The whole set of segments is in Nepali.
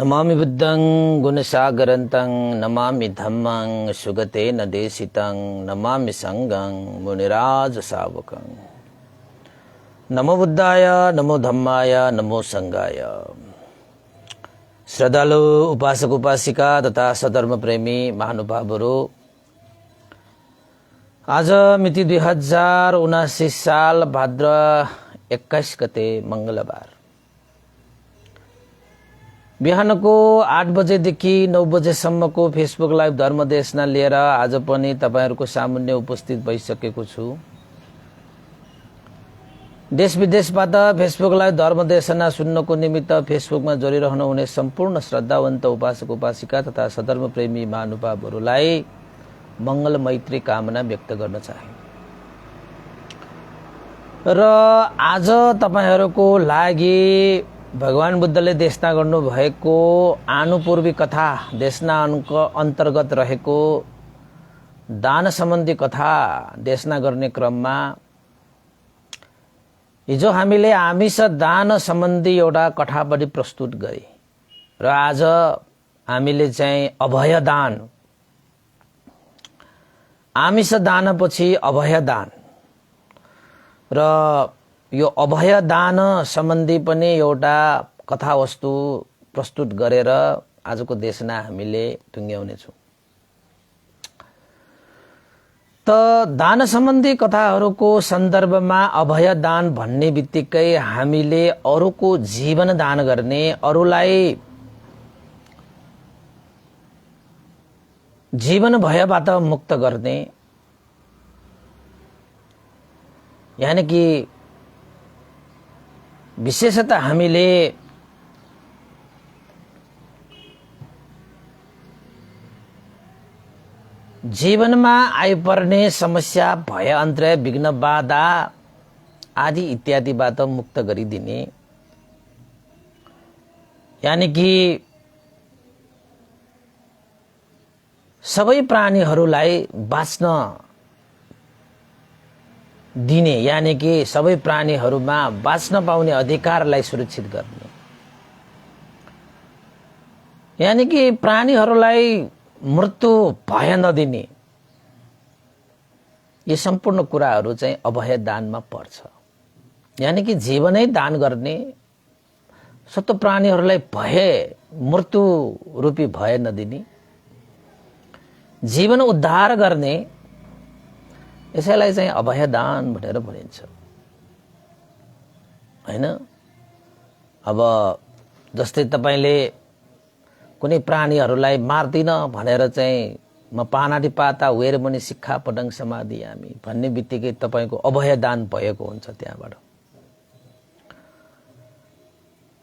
नमामि बुद्धं गुणसागरन्तं नमामि धम्मं सुगतेन देशितं नमामि संघं मुनिराजसावकं। नमो बुद्धाय, नमो धम्माय, नमो संघाय। श्रद्धालु उपासक उपासिका तथा सधर्म प्रेमी महानुभावहरू, आज मिति 2079 साल भाद्र 21 गते मंगलबार बिहानको 8 बजेदेखि 9 बजेसम्मको फेसबुक लाइभ धर्मदेशना लिएर आज पनि तपाईहरुको सामुन्ने उपस्थित भइसकेको छु। देश विदेशबाट फेसबुक लाइभ धर्मदेशना सुन्नको निमित्त फेसबुकमा जोडिरहनु हुने सम्पूर्ण श्रद्धावन्त उपासक उपासिका तथा सधर्म प्रेमी महानुभावहरूलाई मंगल मैत्री कामना व्यक्त गर्न चाहे। र आज तपाईहरुको लागि भगवान बुद्धले देशना गर्नु भएको आनुपूर्वी कथा देशना अन्तर्गत रहेको दान सम्बन्धी कथा देशना गर्ने क्रममा हिजो हामीले आमिष दान सम्बन्धी एउटा कथावली प्रस्तुत गरे र आज हामीले चाहिँ अभय दान, आमिष दानपछि अभय दान र यो अभय दान सम्बन्धी पनि एउटा कथा वस्तु प्रस्तुत गरेर आजको देशना हामीले टुङ्ग्याउने छौं। त दान सम्बन्धी कथाहरूको सन्दर्भमा अभय दान भन्ने बित्तिकै हामीले अरूको जीवन दान गर्ने, अरूलाई जीवन भयबाट मुक्त गर्ने, यानी कि विशेषतः हामीले जीवनमा आइपर्ने समस्या, भय, अन्तर्य, विघ्न, बाधा आदि इत्यादिबाट मुक्त गरिदिने, यानी कि सबै प्राणीहरूलाई बाँच्न दिने, यानी कि सबै प्राणीहरूमा बाँच्न पाउने अधिकारलाई सुरक्षित गर्ने, यानी कि प्राणीहरूलाई मृत्यु भय नदिने, यी सम्पूर्ण कुराहरू चाहिँ अभय दानमा पर्छ। यानी कि जीवनै दान गर्ने, सबै प्राणीहरूलाई भय, मृत्यु रूपी भय नदिने, जीवन उद्धार गर्ने, यसैलाई चाहिँ अभय दान भनेर भनिन्छ हैन। अब जस्तै तपाईले कुनै प्राणीहरूलाई मार्दिन भनेर चाहिँ म पानाटी पाता वेरमणि शिक्षा पडङ समाधियामी भन्ने बित्तिकै तपाईको अभय दान भएको हुन्छ त्यहाँबाट।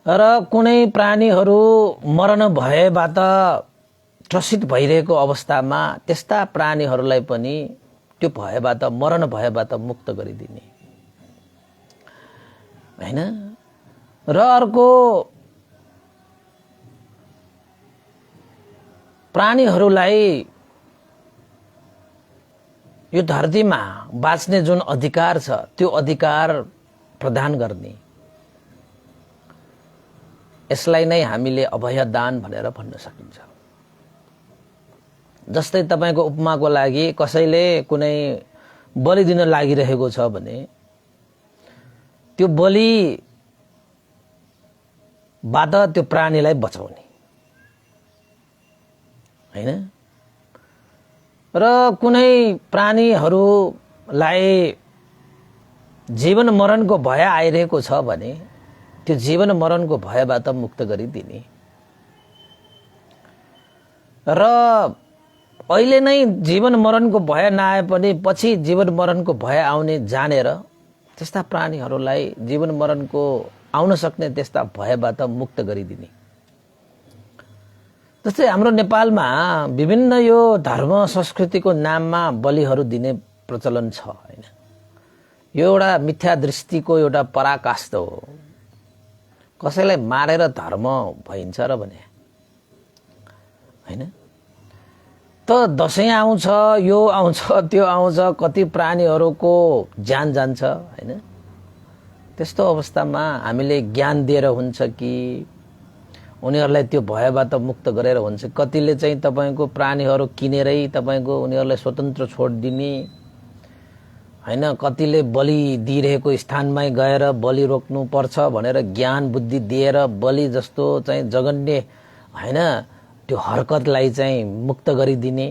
र कुनै प्राणीहरू मरण भयबाट त्रसित भइरहेको अवस्थामा त्यस्ता प्राणीहरूलाई पनि त्यो भयबाट, मरण भयबाट मुक्त गरिदिने हैन। र अर्को प्राणीहरूलाई यो धरतीमा बाँच्ने जुन अधिकार छ त्यो अधिकार प्रदान गर्ने, यसलाई नै हामीले अभय दान भनेर भन्न सकिन्छ। जस्तै तपाईको उपमाको लागि कसैले कुनै बलि दिन लागिरहेको छ भने त्यो बलिबाट त्यो प्राणीलाई बचाउने हैन। र कुनै प्राणीहरूलाई जीवन मरणको भय आइरहेको छ भने त्यो जीवन मरणको भयबाट मुक्त गरिदिने। र अहिले नै जीवन मरणको भय नआए पनि पछि जीवन मरणको भय आउने जानेर त्यस्ता प्राणीहरूलाई जीवन मरणको आउन सक्ने त्यस्ता भयबाट मुक्त गरिदिने। जस्तै हाम्रो नेपालमा विभिन्न यो धर्म संस्कृतिको नाममा बलिहरू दिने प्रचलन छ हैन। यो एउटा मिथ्या दृष्टिको एउटा पराकाष्ठ हो। कसैलाई मारेर धर्म भइन्छ र भने हैन। त दशैं आउँछ, यो आउँछ, त्यो आउँछ, कति प्राणीहरूको ज्यान जान्छ हैन। त्यस्तो अवस्थामा हामीले ज्ञान दिएर हुन्छ कि उनीहरूलाई त्यो भयबाट मुक्त गरेर हुन्छ। कतिले चाहिँ तपाईको प्राणीहरू किनेरै तपाईको उनीहरूलाई स्वतन्त्र छोडिदिने हैन, कतिले बलि दिइरहेको स्थानमै गएर बलि रोक्नु पर्छ भनेर ज्ञान बुद्धि दिएर बलि जस्तो चाहिँ जघन्य हैन त्यो हरकतलाई चाहिँ मुक्त गरिदिने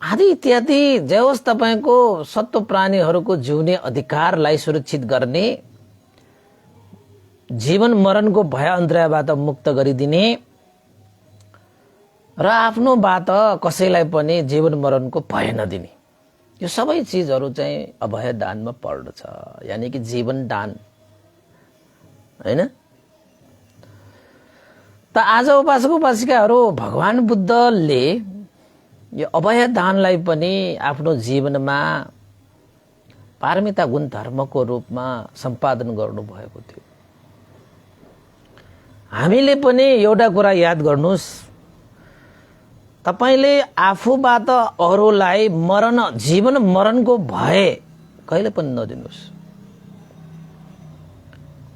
आदि इत्यादि। जे होस् तपाईको सत्व प्राणीहरूको जिउने अधिकारलाई सुरक्षित गर्ने, जीवन मरणको भय अन्तरायबाट मुक्त गरिदिने र आफ्नोबाट कसैलाई पनि जीवन मरणको भय नदिने, यो सबै चीजहरू चाहिँ अभय दानमा पर्दछ, यानी कि जीवन दान हैन। त आज उपासक उपासिकाहरू भगवान बुद्धले यो अभय दानलाई पनि आफ्नो जीवनमा पारमिता गुण धर्मको रूपमा सम्पादन गर्नुभएको थियो। हामीले पनि एउटा कुरा याद गर्नुस्, तपाईले आफूबाट अरूलाई मरण जीवन मरणको भय कहिले पनि नदिनुस्।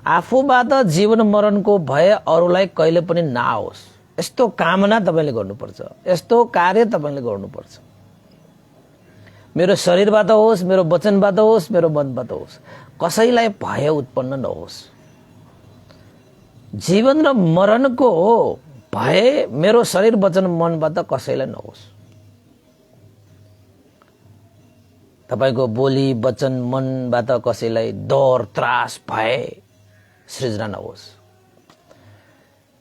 आफूबाट जीवन मरणको भय अरूलाई कहिले पनि नआओस्, यस्तो कामना तपाईले गर्नुपर्छ, यस्तो कार्य तपाईले गर्नुपर्छ। मेरो शरीरबाट होस्, मेरो वचनबाट होस्, मेरो मनबाट होस्, कसैलाई भय उत्पन्न नहोस्। जीवन र मरणको भय मेरो शरीर वचन मनबाट कसैलाई नहोस्। तपाईको बोली वचन मनबाट कसैलाई डर त्रास भय सृजना नहोस्।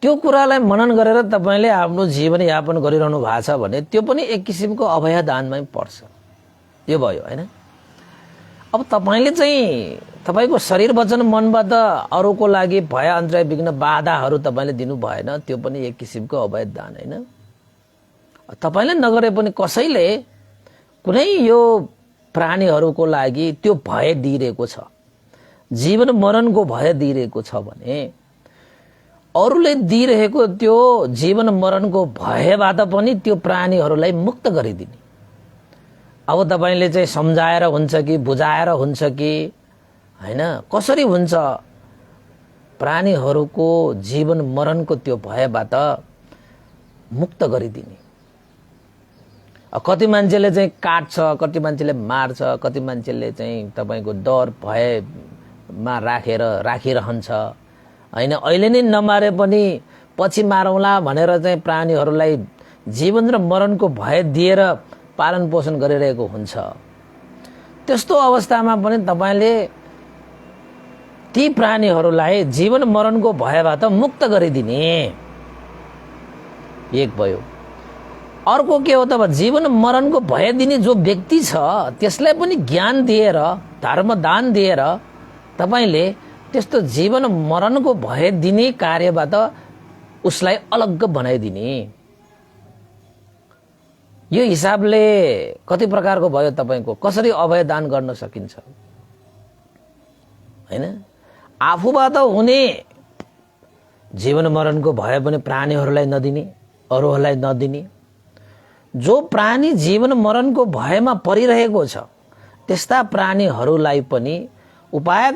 त्यो कुरालाई मनन गरेर तपाईले आफ्नो जीवन यापन गरिरहनु भएको छ भने त्यो पनि एक किसिमको अभय दानमै पर्छ। यो भयो हैन। अब तपाईले चाहिँ तपाईको शरीर वचन मनबाट अरूको लागि भय अन्तराय विघ्न बाधाहरू तपाईले दिनु भएन, त्यो पनि एक किसिमको अभय दान हैन। तपाईले नगरे पनि कसैले कुनै यो प्राणीहरूको लागि त्यो भय दिइरहेको छ, जीवन मरणको भय दिइरहेको छ भने अरूले दिइरहेको त्यो जीवन मरणको भयबाट पनि त्यो प्राणीहरूलाई मुक्त गरिदिने। अब तपाईले चाहिँ सम्झाएर हुन्छ कि बुझाएर हुन्छ कि हैन, कसरी हुन्छ प्राणीहरूको जीवन मरणको त्यो भयबाट मुक्त गरिदिने। कति मान्छेले चाहिँ काट्छ, कति मान्छेले मार्छ, कति मान्छेले चाहिँ तपाईको डर भयमा राखिरहन्छ हैन। अहिले नै नमारे पनि पछि मारौँला भनेर चाहिँ प्राणीहरूलाई जीवन र मरणको भय दिएर पालन पोषण गरिरहेको हुन्छ। त्यस्तो अवस्थामा पनि तपाईले ती प्राणीहरूलाई जीवन मरणको भयबाट मुक्त गरिदिने, एक भयो। अर्को के हो त, जीवन मरणको भय दिने जो व्यक्ति छ त्यसलाई पनि ज्ञान दिएर धर्म दान दिएर तपाईले त्यस्तो जीवन मरणको भय दिने कार्यबाट उसलाई अलग्ग बनाइदिने। यो हिसाबले कति प्रकारको भयो तपाईको, कसरी अभय दान गर्न सकिन्छ हैन। आफूबाट हुने जीवन मरणको भय पनि प्राणीहरूलाई नदिने, अरूहरूलाई नदिने। जो प्राणी जीवन मरणको भयमा परिरहेको छ त्यस्ता प्राणीहरूलाई पनि उपाय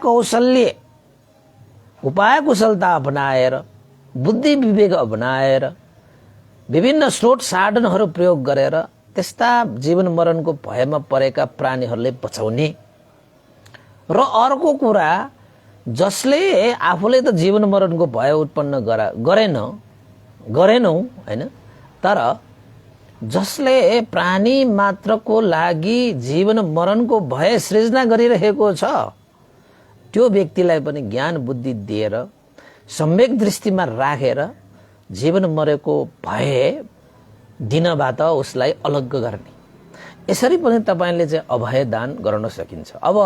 कुशलता अपनाएर, बुद्धि विवेक अपनाएर, विभिन्न स्रोत साधनहरू प्रयोग गरेर त्यस्ता जीवन मरणको भयमा परेका प्राणीहरूलाई बचाउने। र अर्को कुरा, जसले आफूले त जीवन मरणको भय उत्पन्न गरेनौ हैन, तर जसले प्राणी मात्रको लागि जीवन मरणको भय सृजना गरिरहेको छ त्यो व्यक्तिलाई पनि ज्ञान बुद्धि दिएर सम्यक दृष्टिमा राखेर जीवन मरेको भय दिनबाट उसलाई अलग्ग गर्ने। यसरी पनि तपाईले चाहिँ अभय दान गर्न सकिन्छ। अब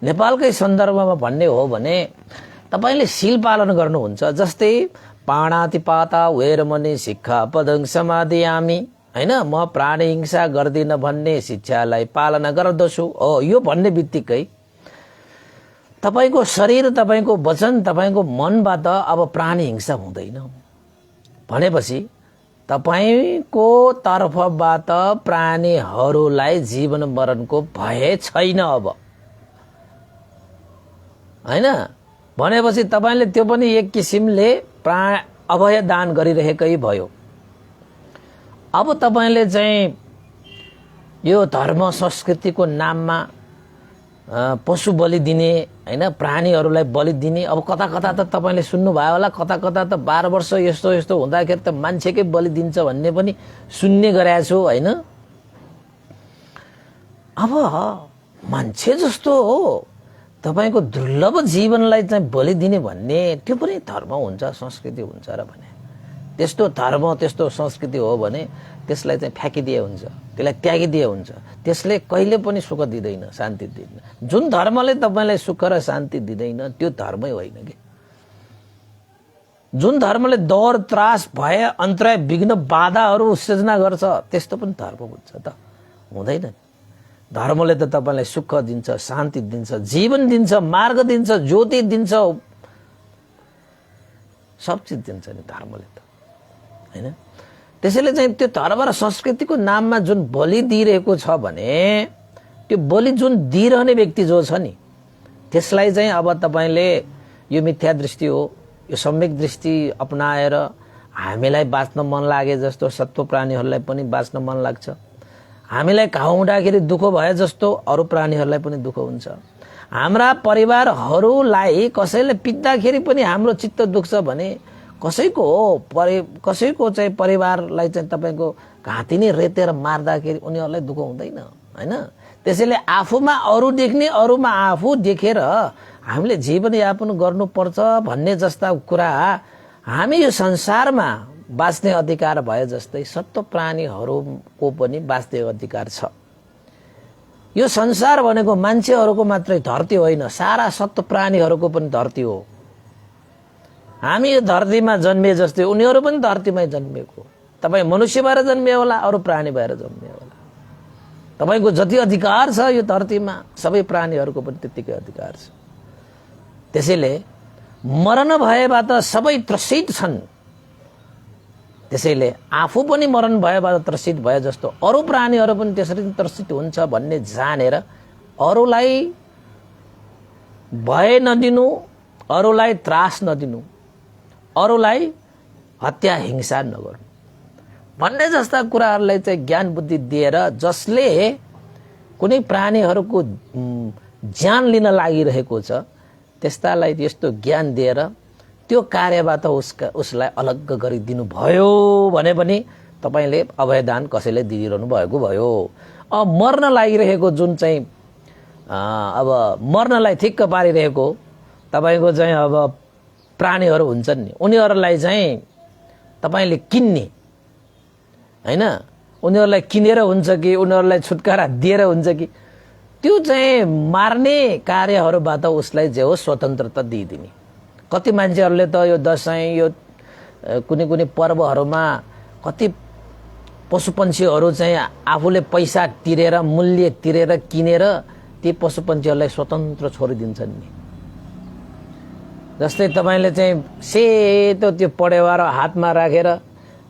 नेपालकै सन्दर्भमा भन्ने हो भने तपाईले शील पालन गर्नुहुन्छ, जस्तै पाणातिपाता वेरमणि शिक्षा पदं समादियामि हैन, म प्राणी हिंसा गर्दिन भन्ने शिक्षालाई पालना गर्दछु। यो भन्ने बित्तिकै तपाईको शरीर, तपाईको वचन, तपाईको मनबाट अब प्राणी हिंसा हुँदैन भनेपछि तपाईको तर्फबाट प्राणीहरूलाई जीवन मरणको भय छैन अब हैन। भनेपछि तपाईले त्यो पनि एक किसिमले अभय दान गरिरहेकै भयो। अब तपाईले चाहिँ यो धर्म संस्कृतिको नाममा पशु बलि दिने हैन, प्राणीहरूलाई बलि दिने, अब कता कता त तपाईले सुन्नुभयो होला, कता कता त 12 वर्ष यस्तो यस्तो हुँदाखेरि त मान्छेकै बलि दिन्छ भन्ने पनि सुन्ने गरेको छु हैन। अब मान्छे जस्तो हो तपाईको दुर्लभ जीवनलाई चाहिँ बलि दिने भन्ने त्यो पनि धर्म हुन्छ, संस्कृति हुन्छ र भने त्यस्तो धर्म त्यस्तो संस्कृति हो भने त्यसलाई चाहिँ फ्याँकिदिए हुन्छ, त्यसलाई त्यागिदिए हुन्छ। त्यसले कहिले पनि सुख दिँदैन, शान्ति दिँदैन। जुन धर्मले तपाईलाई सुख र शान्ति दिँदैन त्यो धर्मै होइन के। जुन धर्मले दौर त्रास भय अन्तराय विघ्न बाधाहरू सृजना गर्छ त्यस्तो पनि धर्म हुन्छ त? हुँदैन। धर्मले त तपाईलाई सुख दिन्छ, शान्ति दिन्छ, जीवन दिन्छ, मार्ग दिन्छ, ज्योति दिन्छ, सब चिज दिन्छ नि धर्मले त हैन। त्यसैले चाहिँ त्यो धर्म र संस्कृतिको नाममा जुन बलि दिइरहेको छ भने त्यो बलि जुन दिइरहने व्यक्ति जो छ नि त्यसलाई चाहिँ अब तपाईले यो मिथ्या दृष्टि हो, यो सम्यक दृष्टि अपनाएर हामीलाई बाँच्न मन लागे जस्तो सत्व प्राणीहरूलाई पनि बाँच्न मन लाग्छ। हामीलाई घाउ हुँदाखेरि दुःख भए जस्तो अरू प्राणीहरूलाई पनि दुःख हुन्छ। हाम्रा परिवारहरूलाई कसैले पिट्दाखेरि पनि हाम्रो चित्त दुख्छ भने कसैको चाहिँ परिवारलाई चाहिँ तपाईको घाँटी नै रेतेर मार्दाखेरि उनीहरूलाई दुःख हुँदैन हैन। त्यसैले आफूमा अरू देख्ने, अरूमा आफू देखेर हामीले जीवनयापन गर्नुपर्छ भन्ने जस्ता कुरा हामी यो संसारमा बाँच्ने अधिकार भए जस्तै सत्व प्राणीहरूको पनि बाँच्ने अधिकार छ। यो संसार भनेको मान्छेहरूको मात्रै धरती होइन, सारा सत्व प्राणीहरूको पनि धरती हो। हामी यो धरतीमा जन्मे जस्तै उनीहरू पनि धरतीमै जन्मेको। तपाई मनुष्य भएर जन्मे होला, अरू प्राणी भएर जन्मे होला। तपाईको जति अधिकार छ यो धरतीमा सबै प्राणीहरूको पनि त्यतिकै अधिकार छ। त्यसैले मरण भएबाट सबै त्रसित छन्। त्यसैले आफू पनि मरण भएबाट त्रसित भए जस्तो अरू प्राणीहरू पनि त्यसरी त्रसित हुन्छ भन्ने जानेर अरूलाई भय नदिनु, अरूलाई त्रास नदिनु, अरूलाई हत्या हिंसा नगर्नु भन्ने जस्ता कुराहरूलाई चाहिँ ज्ञान बुद्धि दिएर जसले कुनै प्राणीहरूको ज्यान लिन लागिरहेको छ त्यस्तालाई यस्तो ज्ञान दिएर त्यो कार्यबाट उसलाई अलग्ग गरिदिनु भयो भने पनि तपाईले अभयदान कसैले दिइरहनु भएको भयो। अब मर्न लागिरहेको जुन चाहिँ अब मर्नलाई ठिक्क पारिरहेको तपाईको चाहिँ अब प्राणीहरू हुन्छन् नि उनीहरूलाई चाहिँ तपाईले किन्ने हैन, उनीहरूलाई किनेर हुन्छ कि उनीहरूलाई छुटकारा दिएर हुन्छ कि त्यो चाहिँ मार्ने कार्यहरूबाट उसलाई जे हो स्वतन्त्रता दिइदिने। कति मान्छेहरूले त यो दशैं यो कुनै कुनै पर्वहरूमा कति पशुपन्छीहरू चाहिँ आफूले पैसा तिरेर मूल्य तिरेर किनेर ती पशुपन्छीहरूलाई स्वतन्त्र छोडिदिन्छन् नि। जस्तै तपाईले चाहिँ सेतो त्यो पडेवा र हातमा राखेर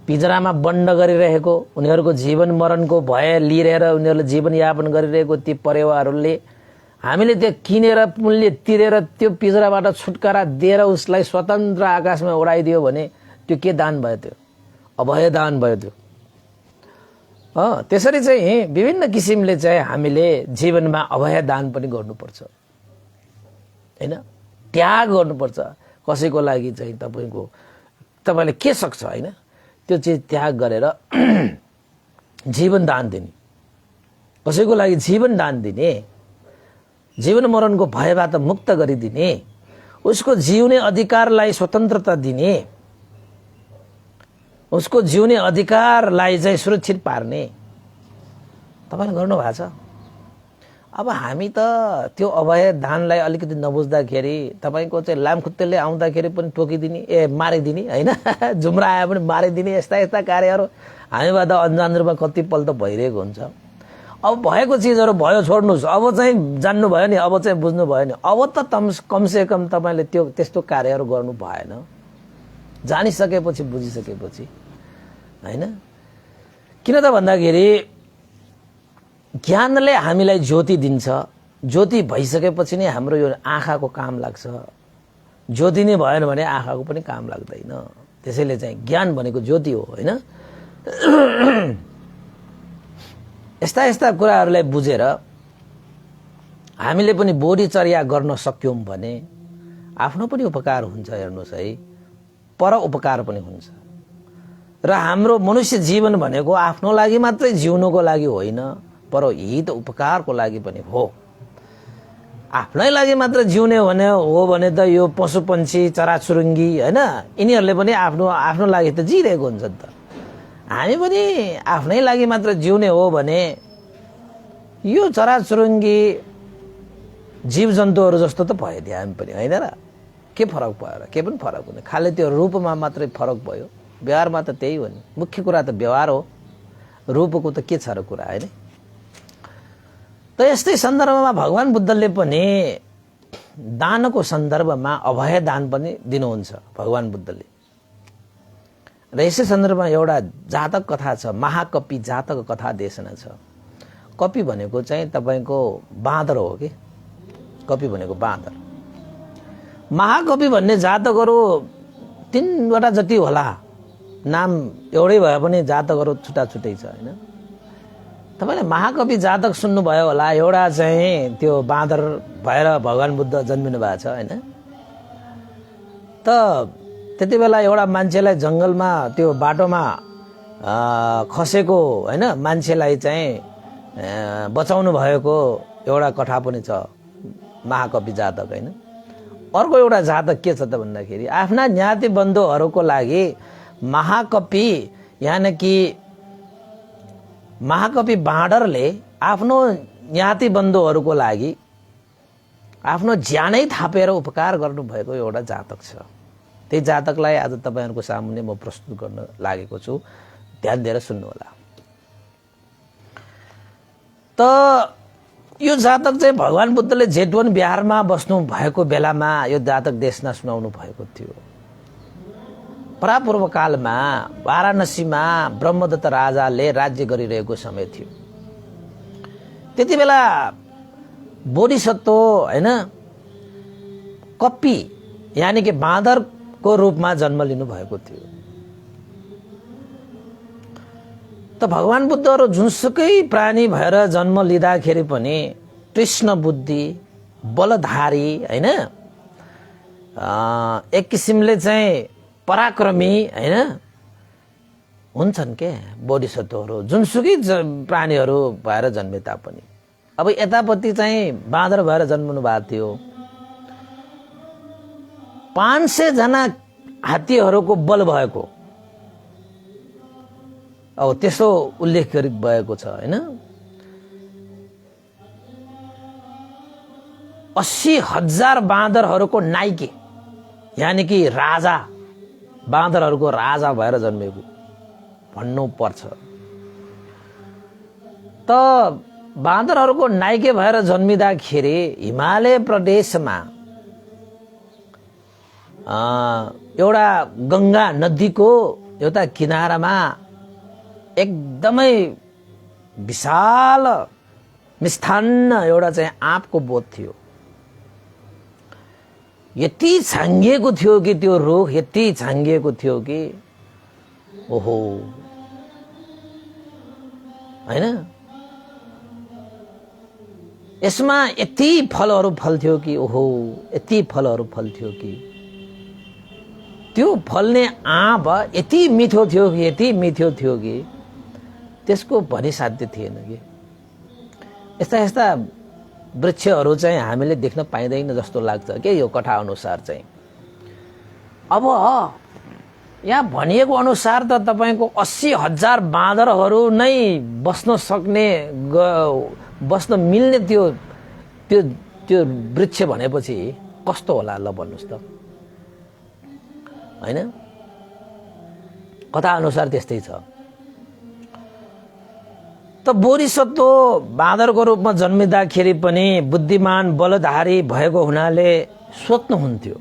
पिंजरामा बन्द गरिरहेको उनीहरूको जीवन मरणको भय लिएर उनीहरूले जीवनयापन गरिरहेको ती परेवाहरूले हामीले त्यो किनेर मूल्य तिरेर त्यो पिंजराबाट छुटकारा दिएर उसलाई स्वतन्त्र आकाशमा उडाइदियो भने त्यो के दान भयो? त्यो अभय दान भयो त्यो। त्यसरी चाहिँ विभिन्न किसिमले चाहिँ हामीले जीवनमा अभय दान पनि गर्नुपर्छ हैन, त्याग गर्नुपर्छ। कसैको लागि चाहिँ तपाईले के सक्छ हैन त्यो चिज त्याग गरेर जीवन दान दिने, कसैको लागि जीवन दान दिने, जीवन मरणको भयबाट मुक्त गरिदिने, उसको जिउने अधिकारलाई स्वतन्त्रता दिने, उसको जिउने अधिकारलाई चाहिँ सुरक्षित पार्ने तपाईले गर्नु भएको छ। अब हामी त त्यो अभय दानलाई अलिकति नबुझ्दाखेरि तपाईको चाहिँ लामखुट्टेले आउँदाखेरि पनि टोकिदिने मारिदिने हैन, जुम्रा आए पनि मारिदिने यस्ता यस्ता कार्यहरू हामीबाट अनजान रूपमा कतिपल्ट भइरहेको हुन्छ। अब भएको चिजहरू भयो छोड्नुस्, अब चाहिँ जान्नु भयो नि, अब चाहिँ बुझ्नु भयो नि, अब त कमसे कम तपाईले त्यो त्यस्तो कार्यहरू गर्नु भएन। जानिसकेपछि बुझिसकेपछि हैन। किन त भन्दाखेरि ज्ञानले हामीलाई ज्योति दिन्छ। ज्योति भइसकेपछि नै हाम्रो यो आँखाको काम लाग्छ, ज्योति नै भएन भने आँखाको पनि काम लाग्दैन। त्यसैले चाहिँ ज्ञान भनेको ज्योति हो हैन। यस्ता यस्ता कुराहरूलाई बुझेर हामीले पनि बोधीचर्या गर्न सक्यौं भने आफ्नो पनि उपकार हुन्छ। हेर्नुहोस् है, पर उपकार पनि हुन्छ। र हाम्रो मनुष्य जीवन भनेको आफ्नो लागि मात्रै जिउनको लागि होइन, पर हित उपकारको लागि पनि हो। आफ्नै लागि मात्र जिउने भने त यो पशुपन्छी चराचुरुङ्गी हैन, यिनीहरूले पनि आफ्नो आफ्नो लागि त जिरहेको हुन्छ नि त। हामी पनि आफ्नै लागि मात्र जिउने हो भने यो चराचुरुङ्गी जीवजन्तुहरू जस्तो त भइदियो हामी पनि, होइन र? के फरक भयो र? के पनि फरक हुँदैन। खालि त्यो रूपमा मात्रै फरक भयो, व्यवहारमा त त्यही हो नि। मुख्य कुरा त व्यवहार हो, रूपको त के छ र कुरा, होइन? त यस्तै सन्दर्भमा भगवान बुद्धले पनि दानको सन्दर्भमा अभय दान पनि दिनुहुन्छ भगवान बुद्धले। र यसै सन्दर्भमा एउटा जातक कथा छ, महाकपि जातक कथा देशना छ। कपि भनेको चाहिँ तपाईको बाँदर हो कि, कपि भनेको बाँदर। महाकपि भन्ने जातकहरू 3 वटा जति होला, नाम एउटै भए पनि जातकहरू छुट्टा छुट्टै छ, होइन? तपाईले महाकपि जातक सुन्नुभयो होला। एउटा चाहिँ त्यो बाँदर भएर भगवान बुद्ध जन्मिनु भएको छ, होइन? त त्यति बेला एउटा मान्छेलाई जंगलमा त्यो बाटोमा खसेको होइन मान्छेलाई चाहिँ बचाउनु भएको एउटा कथा पनि छ, महाकपि जातक, होइन? अर्को एउटा जातक के छ त भन्दाखेरि आफ्ना ज्ञाति बन्धुहरूको लागि महाकपि यानी कि महाकपि बाँदरले आफ्नो ज्ञाति बन्धुहरूको लागि आफ्नो ज्यानै थापेर उपकार गर्नुभएको एउटा जातक छ। त्यही जातकलाई आज तपाईहरुको सामुन्ने म प्रस्तुत गर्न लागेको छु। ध्यान दिएर सुन्नु होला। त यो जातक चाहिँ भगवान बुद्धले जेतवन बिहारमा बस्नु भएको बेलामा यो जातक देशना सुनाउनु भएको थियो। परापूर्व कालमा वाराणसीमा ब्रह्मदत्त राजाले राज्य गरिरहेको समय थियो। त्यति बेला बोधिसत्व हैन कपि यानी कि बाँदरको रूपमा जन्म लिनु भएको थियो। त भगवान बुद्धहरु जुनसुकै प्राणी भएर जन्म लिँदाखेरि पनि कृष्ण बुद्धि बलधारी हैन एक किसिमले चाहिँ पराक्रमी हैन हुन्छन् के बोधिसत्वहरु जुनसुकै प्राणीहरु भएर जन्मे तापनि। अब यतापट्टि चाहिँ बाँदर भएर जन्मनु भएको थियो। 500 जना हात्तीहरुको बल भएको अब त्यसो उल्लेख भएको छ हैन। 80,000 बाँदरहरुको नाइके यानी कि राजा बाँदरहरुको राजा भएर जन्मेको भन्नु पर्छ। त बाँदरहरुको नाइके भएर जन्मिदाखेरि हिमालय प्रदेशमा एउटा गंगा नदीको एउटा किनारामा एकदमै विशाल मिष्ठान्न एउटा चाहिँ आँपको बोट थियो। यति छाङ्गिएको थियो कि त्यो रुख यति छाङ्गिएको थियो कि ओहो हैन यसमा यति फलहरु फल्थ्यो कि ओहो यति फलहरु फल्थ्यो कि त्यो फल्ने आँप यति मिठो थियो कि यति मिठो थियो कि त्यसको भनि साध्य थिएन कि। यस्ता यस्ता वृक्षहरु चाहिँ हामीले देख्न पाइदैन जस्तो लाग्छ के यो कथा अनुसार चाहिँ। अब यहाँ भनिएको अनुसार त तपाईको 80,000 बाँदरहरु नै बस्न सक्ने बस्न मिल्ने त्यो त्यो त्यो वृक्ष भनेपछि कस्तो होला ल भन्नुस् त हैन। कथा अनुसार त्यस्तै छ। त बोधिसत्व बाँदरको रूपमा जन्मिँदाखेरि पनि बुद्धिमान बलधारी भएको हुनाले सोच्नुहुन्थ्यो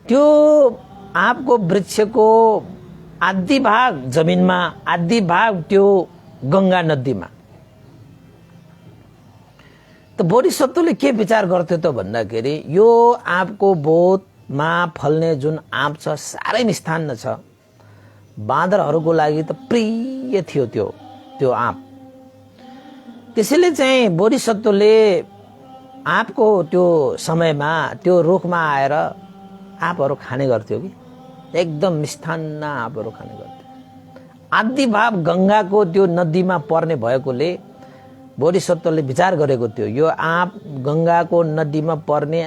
त्यो आँपको वृक्षको आधी भाग जमिनमा आधी भाग त्यो गंगा नदीमा। त त बोधिसत्वले के विचार गर्थ्यो त भन्दाखेरि यो आँपको बोटमा फल्ने जुन आँप छ साह्रै मिष्ठान्न छ, बाँदरहरूको लागि त प्रिय थियो त्यो आँप। त्यसैले चाहिँ बोधिसत्वले आँपको त्यो समयमा त्यो रुखमा आएर आँपहरू खाने गर्थ्यो कि एकदम मिष्ठान्न आँपहरू खाने गर्थ्यो। आदि भाव गङ्गाको त्यो नदीमा पर्ने भएकोले बोधिसत्वले विचार गरेको थियो यो आँप गङ्गाको नदीमा पर्ने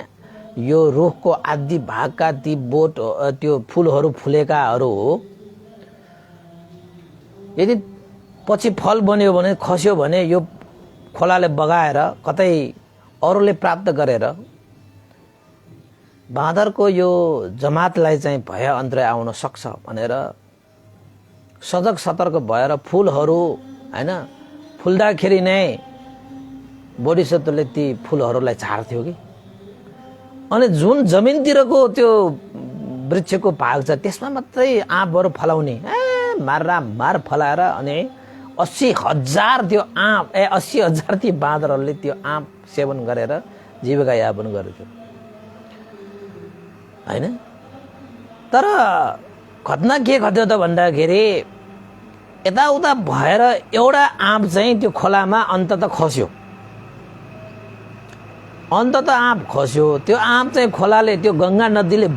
यो रुखको आदि भागका ती बोट त्यो फुलहरू फुलेकाहरू हो। यदि पछि फल बन्यो भने खस्यो भने यो खोलाले बगाएर कतै अरूले प्राप्त गरेर बाँदरको यो जमातलाई चाहिँ भय अन्तराय आउन सक्छ भनेर सजग सतर्क भएर फुलहरू हैन फुल्दाखेरि नै बोधिसत्वले ती फुलहरूलाई झार्थ्यो कि। अनि जुन जमिनतिरको त्यो वृक्षको भाग छ त्यसमा मात्रै आँपहरू फलाउने मार फलाएर अनि 80,000 त्यो आँप 80,000 ती बाँदरहरूले त्यो आँप सेवन गरेर जीविका यापन गरेको हैन। तर घटना के घट्यो त भन्दाखेरि यताउता भएर एउटा आँप चाहिँ त्यो खोलामा अन्ततः खस्यो। अन्ततः आँप खस्यो। त्यो आँप चाहिँ खोलाले त्यो गङ्गा नदीले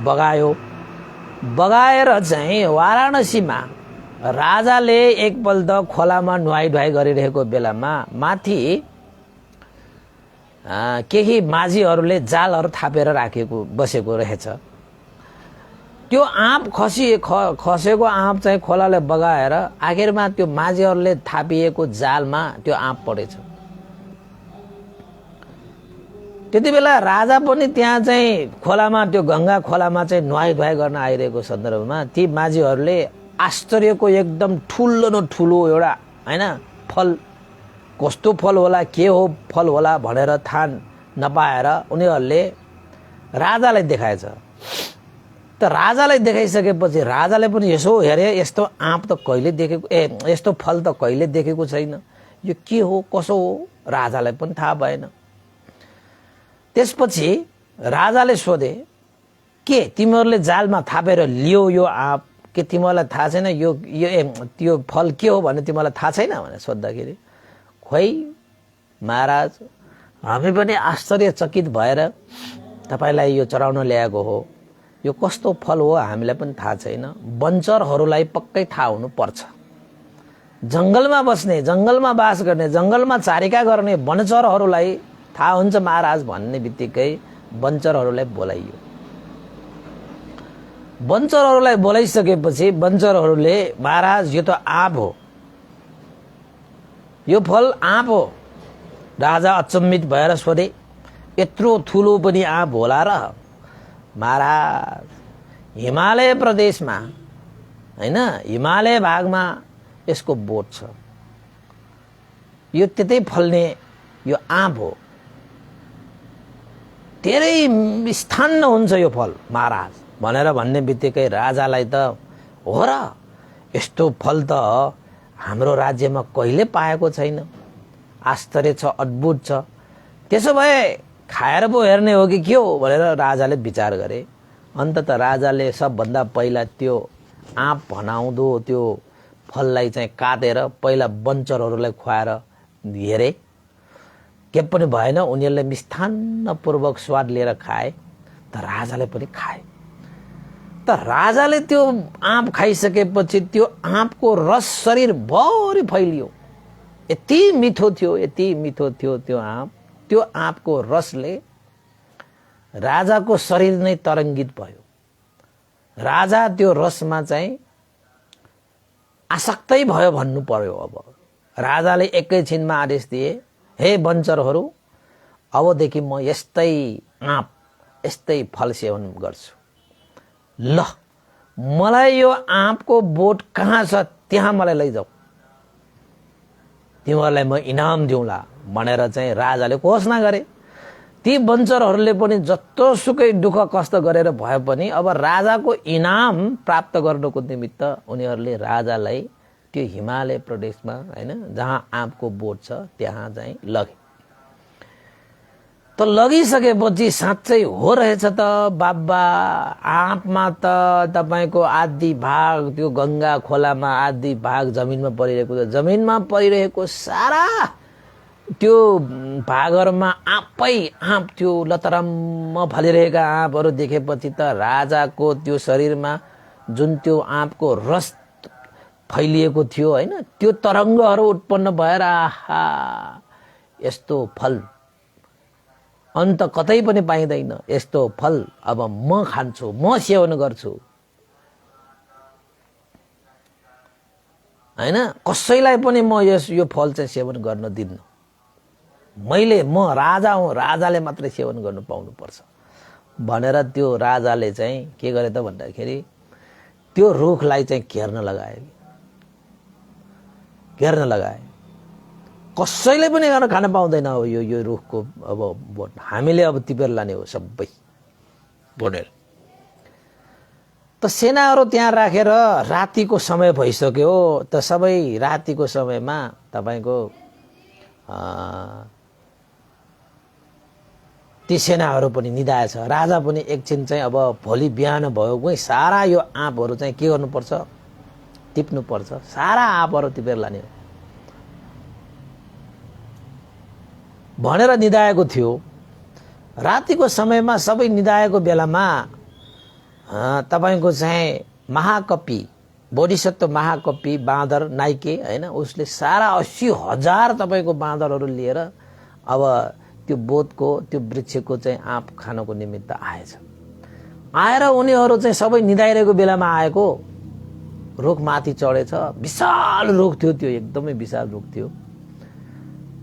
बगाएर चाहिँ वाराणसीमा राजाले एकपल्ट खोलामा नुहाई धुवाई गरिरहेको बेलामा माथि केही माझीहरूले जालहरू थापेर राखेको बसेको रहेछ। त्यो आँप खसेको आँप चाहिँ खोलाले बगाएर आखिरमा त्यो माझीहरूले थापिएको जालमा त्यो आँप परेछ। त्यति बेला राजा पनि त्यहाँ चाहिँ खोलामा त्यो गङ्गा खोलामा चाहिँ नुहाई धुवाई गर्न आइरहेको सन्दर्भमा ती माझीहरूले आश्चर्यको एकदम ठुलो एउटा हैन फल कस्तो फल होला के हो फल होला भनेर थाहा नपाएर उनीहरूले राजालाई देखाएछ। त राजालाई देखाइसकेपछि राजाले पनि यसो हेरे यस्तो आँप त कहिले देखेको यस्तो फल त कहिले देखेको छैन, यो के हो कसो हो राजालाई पनि थाहा भएन। त्यसपछि राजाले सोधे के तिमीहरूले जालमा थापेर लियो यो आँप के तिमीलाई थाहा छैन यो त्यो फल के हो भने तिमीलाई थाहा छैन भने सोद्धाखेरि खोइ महाराज हामी पनि आश्चर्यचकित भएर तपाईलाई यो चढाउन ल्याएको हो, यो कस्तो फल हो हामीलाई पनि थाहा छैन, वनचरहरूलाई पक्कै थाहा हुनु पर्छ। जंगलमा बस्ने जंगलमा बास गर्ने जंगलमा चारिका गर्ने वनचरहरूलाई थाहा हुन्छ महाराज भन्ने बित्तिकै वनचरहरूलाई बोलाइयो। वनचरहरूलाई बोलाइसकेपछि वनचरहरूले महाराज यो त आँप हो, यो फल आँप हो। राजा अचम्मित भएर सोधे यत्रो ठुलो पनि आँप होला र? महाराज हिमालय प्रदेशमा हैन हिमालय भागमा यसको बोट छ, यो त्यतै फल्ने यो आँप हो, धेरै मिष्ठान्न हुन्छ यो फल महाराज भनेर भन्ने बित्तिकै राजालाई त हो र यस्तो फल त हाम्रो राज्यमा कहिले पाएको छैन, आश्चर्य छ अद्भुत छ, त्यसो भए खाएर पो हेर्ने हो कि के हो भनेर राजाले विचार गरे। अन्ततः राजाले सबभन्दा पहिला त्यो आँप भनाउँदो त्यो फललाई चाहिँ काटेर पहिला वनचरहरूलाई खुवाएर हेरे, के पनि भएन, उनीहरूले मिष्ठान्नपूर्वक स्वाद लिएर खाए। त राजाले पनि खाए। त राजाले त्यो आँप खाइसकेपछि त्यो आँपको रस शरीरभरि फैलियो, यति मिठो थियो त्यो आँप। त्यो आँपको रसले राजाको शरीर नै तरङ्गित भयो। राजा त्यो रसमा चाहिँ आसक्तै भयो भन्नु पर्यो। अब राजाले एकैछिनमा आदेश दिए, हे वनचरहरू अबदेखि म यस्तै आँप यस्तै फल सेवन गर्छु, ल मलाई यो आँपको बोट कहाँ छ त्यहाँ मलाई लैजाऊ, तिमीहरूलाई म इनाम दिउँला भनेर चाहिँ राजाले घोषणा गरे। ती वनचरहरूले पनि जत्तोसुकै दुःख कष्ट गरेर भए पनि अब राजाको इनाम प्राप्त गर्नको निमित्त उनीहरूले राजालाई त्यो हिमालय प्रदेशमा हैन जहाँ आँपको बोट छ त्यहाँ चाहिँ लगे। त लगिसकेपछि साँच्चै हो रहेछ त बाबा, आँपमा त तपाईको आधी भाग त्यो गंगा खोलामा, आधी भाग जमिनमा परिरहेको छ। जमिनमा परिरहेको सारा त्यो भागहरुमा आँपै आँप, त्यो लतरम्म फलिरहेका आँपहरु देखेपछि त राजाको त्यो शरीरमा जुन त्यो आँपको रस फैलिएको थियो हैन, त्यो तरंगहरु उत्पन्न भएर आहा, यस्तो फल अन्त कतै पनि पाइदैन, यस्तो फल अब म खान्छु, म सेवन गर्छु हैन, कसैलाई पनि म यो फल चाहिँ सेवन गर्न दिन्न। म राजा हुँ, राजाले मात्रै सेवन गर्नु पाउनु पर्छ भनेर त्यो राजाले चाहिँ के गरे त भन्दाखेरि त्यो रुखलाई चाहिँ घेर्न लगाए। कसैले पनि खान पाउँदैन अब यो रुखको अब बोट, हामीले अब टिपेर लाने हो सबै भनेर। त सेनाहरु त्यहाँ राखेर रातिको समय भइसक्यो। त सबै रातिको समयमा तपाईको ती सेनाहरु पनि निदाएछ। राजा पनि एकछिन चाहिँ अब भोलि बिहान भयो गई सारा यो आँपहरु चाहिँ के गर्नु पर्छ, टिप्नु पर्छ, सारा आँपहरु टिपेर लाने हो भनेर निदाएको थियो। रातिको समयमा सबै निदाएको बेलामा तपाईको चाहिँ महाकपि, बोधिसत्व महाकपि बाँदर नाइके हैन, उसले सारा 80,000 तपाईको बाँदरहरु लिएर अब त्यो बोधको त्यो वृक्षको चाहिँ आँप खानको निमित्त आएछ। आएर उनीहरु चाहिँ सबै निदाइरहेको बेलामा आएको रुख माथि चढेछ। विशाल रुख थियो त्यो, एकदमै विशाल रुख थियो।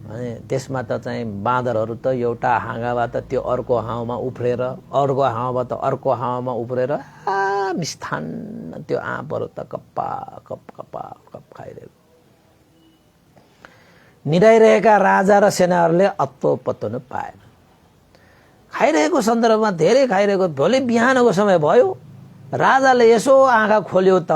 अनि त्यसमा त चाहिँ बाँदरहरु त एउटा हाँगाबाट त्यो अर्को हाँगामा उफ्रेर, अर्को हाँगाबाट अर्को हाँगामा उफ्रेर मिष्ठान्न त्यो आँपहरु त कप्पा कप खाइरहेको। निदाइरहेका राजा र सेनाहरुले अत्तो पत्तो न पाएन। खाइरहेको सन्दर्भमा धेरै खाइरहेको, भोलि बिहानको समय भयो, राजाले यसो आँखा खोल्यो त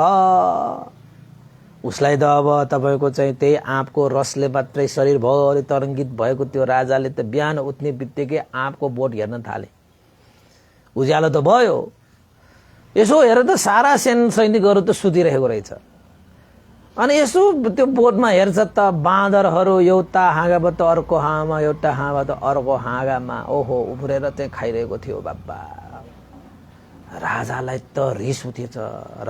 उसलाई त अब तपाईको चाहिँ त्यही आँपको रसले मात्रै शरीरभरि तरंगित भएको त्यो राजाले त बिहान उठ्ने बित्तिकै आँपको बोट हेर्न थाले। उज्यालो त भयो, यसो हेर त सारा सैनिकहरु त सुतिरहेको रहेछ। अनि यसो त्यो बोटमा हेर्छ त बाँदरहरु एउटा हाँगाबाट अर्को हाँगामा, एउटा हाँगाबाट अर्को हाँगामा ओहो उफ्रेर चाहिँ खाइरहेको थियो। बाबा, राजालाई त रिस उठेछ।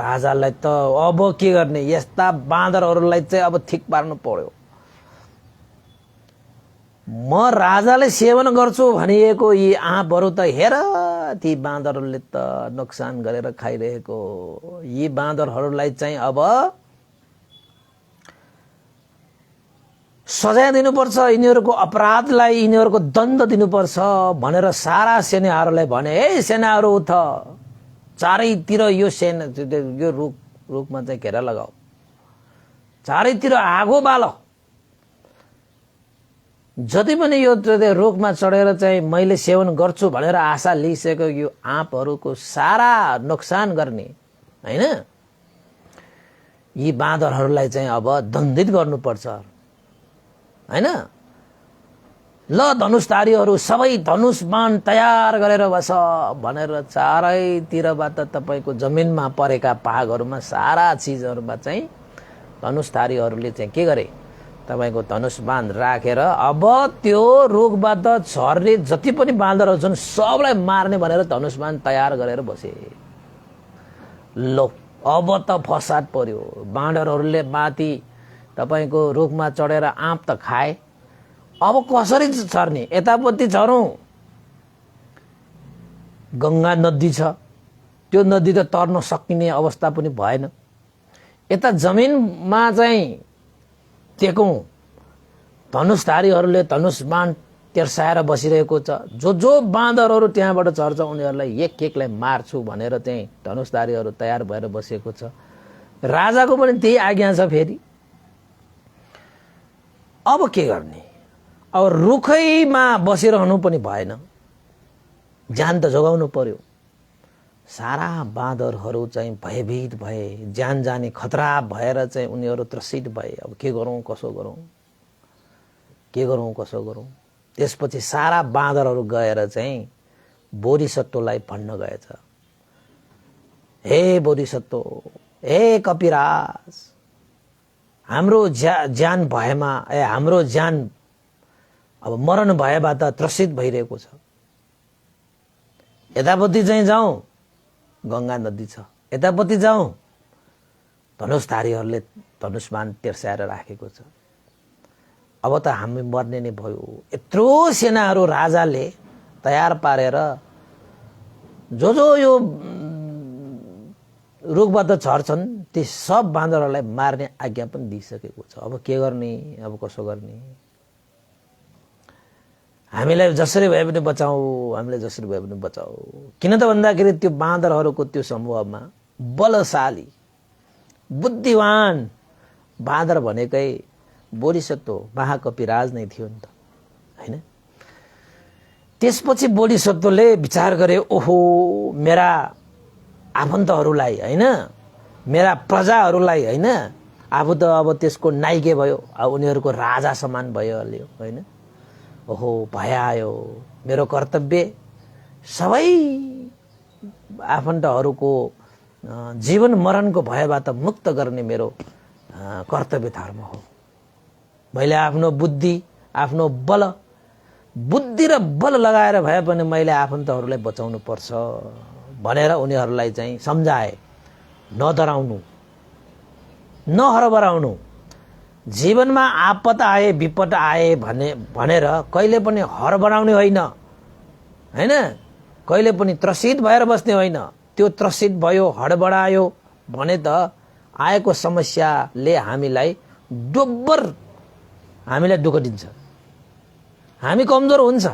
राजालाई त अब के गर्ने, यस्ता बाँदरहरुलाई चाहिँ अब ठिक पार्नु पर्यो। म राजाले सेवन गर्छु भनिएको यी आँपहरु त हेर ती बाँदरहरुले त नोक्सान गरेर खाइरहेको। यी बाँदरहरुलाई चाहिँ अब सजाय दिनुपर्छ, यिनीहरुको अपराधलाई यिनीहरुको दण्ड दिनुपर्छ भनेर सारा सेनाहरुलाई भने, ए सेनाहरु उठ, चारैतिर यो सेना यो रुखमा चाहिँ घेरा लगाऊ, चारैतिर आगो बाल। जति पनि यो रुखमा चढेर चाहिँ मैले सेवन गर्छु भनेर आशा लिइसकेको यो आँपहरुको सारा नोक्सान गर्ने हैन, यी बाँदरहरुलाई चाहिँ अब दण्डित गर्नुपर्छ हैन। ल धनुषधारीहरु सबै धनुष बाण तयार गरेर बस भनेर चारैतिरबाट तपाईको जमिनमा परेका भागहरुमा सारा चीजहरुमा चाहिँ धनुषधारीहरुले चाहिँ के गरे, तपाईको धनुष बाण राखेर अब त्यो रुखबाट झर्ने जति पनि बाँदरहरु छन् सबलाई मार्ने भनेर धनुष बाण तयार गरेर बसे। लो अब त फसाद पर्यो। बाँदरहरुले माथि तपाईको रुखमा चढेर आँप त खाए, अब कसरी झर्ने, यतापट्टि झरौं गंगा नदी छ, त्यो नदी त तर्न सकिने अवस्था पनि भएन। यता जमिनमा चाहिँ टेकौं, धनुषधारीहरुले धनुष बाण तेर्साएर बसिरहेको छ। जो बाँदरहरु त्यहाँबाट झर्छ उनीहरुलाई एक एकलाई मार्छु भनेर चाहिँ धनुषधारीहरु तयार भएर बसेको छ। राजाको पनि त्यही आज्ञा छ। फेरि अब के गर्ने, अब रुखैमा बसिरहनु पनि भएन, ज्यान त जोगाउनु पर्यो। सारा बाँदरहरु चाहिँ भयभीत भए, ज्यान जाने खतरा भएर चाहिँ उनीहरु त्रसित भए। अब के गरौं कसो गरौं, के गरौं कसो गरौं। त्यसपछि सारा बाँदरहरू गएर चाहिँ बोधिसत्वलाई भन्न गएछ, हे बोधिसत्व, हे कपिराज, हाम्रो ज्यान भएमा हाम्रो ज्यान अब मरण भएबाट त्रसित भइरहेको छ। यतापट्टि चाहिँ जाउँ गंगा नदी छ, यतापट्टि जाउँ धनुषधारीहरूले धनुषबाण तेर्स्याएर राखेको छ। अब त हामी मर्ने नै भयो। यत्रो सेनाहरू राजाले तयार पारेर जो यो रुखबाट झर्छन् ती सब बाँदरहरूलाई मार्ने आज्ञा पनि दिइसकेको छ। अब के गर्ने, अब कसो गर्ने? हामीलाई जसरी भए पनि बचाऊ, हामीले जसरी भए पनि बचाऊ। किन त भन्दाखेरि त्यो बाँदरहरूको त्यो समूहमा बलशाली बुद्धिवान बाँदर भनेकै बोधिसत्व महाकपिराज नै थियो नि त, हैन? त्यसपछि बोधिसत्वले विचार गरे, ओहो मेरा आफन्तहरूलाई, हैन, मेरा प्रजाहरूलाई, हैन, आफू त अब त्यसको नाइके भयो, अब उनीहरूको राजा समान भइहाल्यो, हैन? ओहो भयायो, मेरो कर्तव्य सबै आफन्तहरूको जीवन मरणको भयबाट मुक्त गर्ने मेरो कर्तव्य धर्म हो। मैले आफ्नो बुद्धि, आफ्नो बुद्धि र बल लगाएर भए पनि मैले आफन्तहरूलाई बचाउनु पर्छ भनेर उनीहरूलाई चाहिँ सम्झाए। नडराउनु, नहरबराउनु, जीवनमा आपत आए विपद आए भनेर कहिले पनि हरबराउने होइन, हैन? कहिले पनि त्रसित भएर बस्ने होइन। त्यो त्रसित भयो, हडबडायो भने त आएको समस्याले हामीलाई डोब्बर हामीलाई दुःख दिन्छ, हामी कमजोर हुन्छ।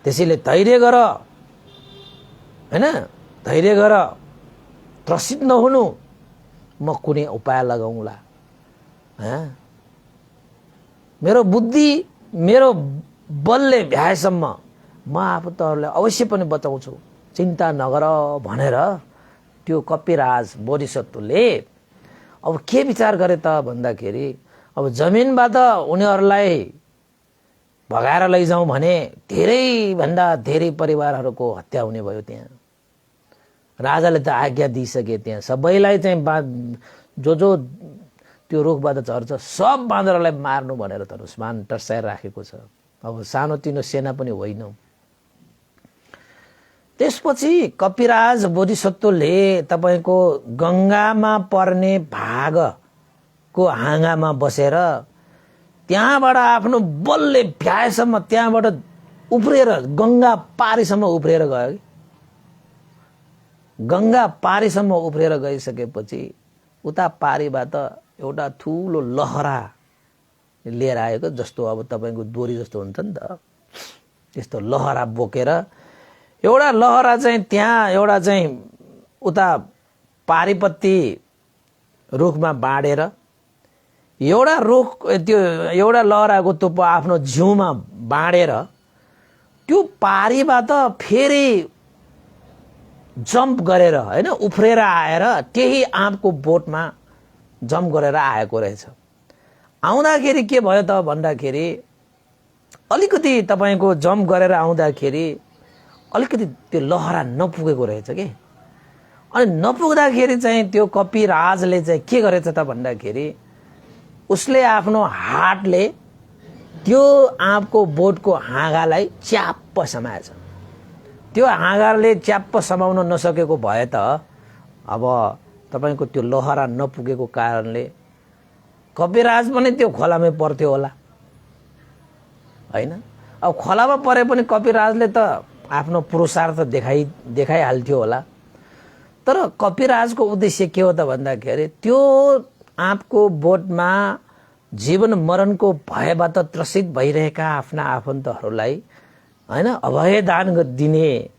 त्यसैले धैर्य गर, हैन? धैर्य गर, त्रसित नहुनु, म कुनै उपाय लगाउँला। मेरो बुद्धि, मेरो बलले भ्याएसम्म म आफन्तहरूलाई अवश्य पनि बचाउँछु, चिन्ता नगर भनेर त्यो कपिराज बोधिसत्वले अब के विचार गरे त भन्दाखेरि, अब जमिनबाट उनीहरूलाई भगाएर लैजाउँ भने धेरै भन्दा धेरै परिवारहरूको हत्या हुने भयो। त्यहाँ राजाले त आज्ञा दिइसके, त्यहाँ सबैलाई चाहिँ जो त्यो रुखबाट झर्छ सब बाँदरलाई मार्नु भनेर धनुषबाण टर्साएर राखेको छ। अब सानोतिनो सेना पनि होइन। त्यसपछि कपिराज बोधिसत्वले तपाईको गंगामा पर्ने भागको हाँगामा बसेर त्यहाँबाट आफ्नो बलले भ्याएसम्म त्यहाँबाट उफ्रिएर गंगा पारीसम्म उफ्रिएर गयो। गंगा पारीसम्म उफ्रिएर गइसकेपछि उता पारीबाट एउटा ठुलो लहरा लिएर आएको, जस्तो अब तपाईको डोरी जस्तो हुन्छ नि त, त्यस्तो लहरा बोकेर एउटा लहरा चाहिँ त्यहाँ एउटा चाहिँ उता पारीपत्ती रुखमा बाँडेर एउटा रुख त्यो एउटा लहराको टुप्पो आफ्नो जिउमा बाँडेर त्यो पारीबाट फेरि जम्प गरेर, हैन, उफ्रेर आएर त्यही आँपको बोटमा जम्प गरेर आएको रहेछ। आउँदाखेरि के भयो त भन्दाखेरि अलिकति तपाईको जम्प गरेर आउँदाखेरि अलिकति त्यो लहरा नपुगेको रहेछ के। अनि नपुग्दाखेरि चाहिँ त्यो कपिराजले चाहिँ के गरेछ त भन्दाखेरि उसले आफ्नो हातले त्यो आँपको बोटको हाँगालाई च्याप्प समाएछ। त्यो हाँगाले च्याप्प समाउन नसकेको भए त अब तपाईको त्यो लहरा नपुगेको कारणले कपिराज पनि त्यो खोलामै पर्थ्यो होला, हैन? अब खोलामा परे पनि कपिराजले त आफ्नो पुरुषार्थ देखाइहाल्थ्यो होला। तर कपिराजको उद्देश्य के हो त भन्दाखेरि त्यो आँपको बोटमा जीवन मरणको भयबाट त्रसित भइरहेका आफ्ना आफन्तहरूलाई, हैन, अभय दान दिने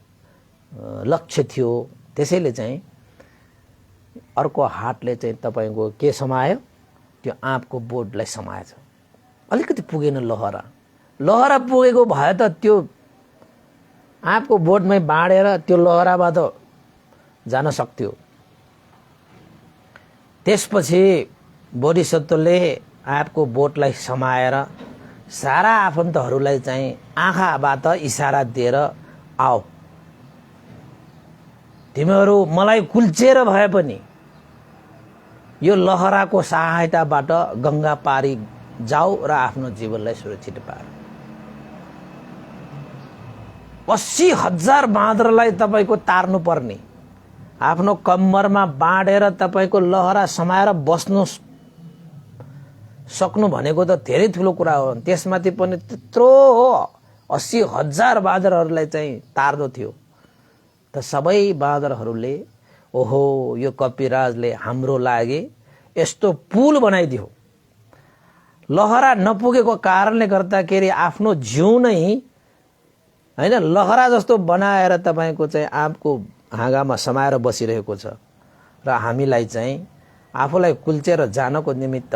लक्ष्य थियो। त्यसैले चाहिँ अर्को हातले चाहिँ तपाईको के समायो, त्यो आँपको बोटलाई समाएछ। अलिकति पुगेन लहरा, लहरा पुगेको भए त त्यो आँपको बोटमै बाँडेर त्यो लहराबाट जान सक्थ्यो। त्यसपछि बोधिसत्वले आँपको बोटलाई समाएर सारा आफन्तहरूलाई चाहिँ आँखाबाट इसारा दिएर आओ, तिमीहरू मलाई कुल्चेर भए पनि यो लहराको सहायताबाट गंगा पारी जाऊ र आफ्नो जीवनलाई सुरक्षित पार। 80,000 बाँदरलाई तपाईको तार्नु पर्ने, आफ्नो कम्मरमा बाँडेर तपाईको लहरा समाएर बस्नु सक्नु भनेको त धेरै ठुलो कुरा हो। त्यसमाथि पनि त्यत्रो 80,000 बाँदरहरूलाई चाहिँ तार्नु थियो। त सबै बाँदरहरूले ओहो यो कपिराजले हाम्रो लागि यस्तो पुल बनाइदियो, लहरा नपुगेको कारणले गर्दाखेरि आफ्नो जिउ नै हैन लहरा जस्तो बनाएर तपाईको चाहिँ आँपको हाँगामा समाएर बसिरहेको छ र हामीलाई चाहिँ आफूलाई कुल्चेर जानको निमित्त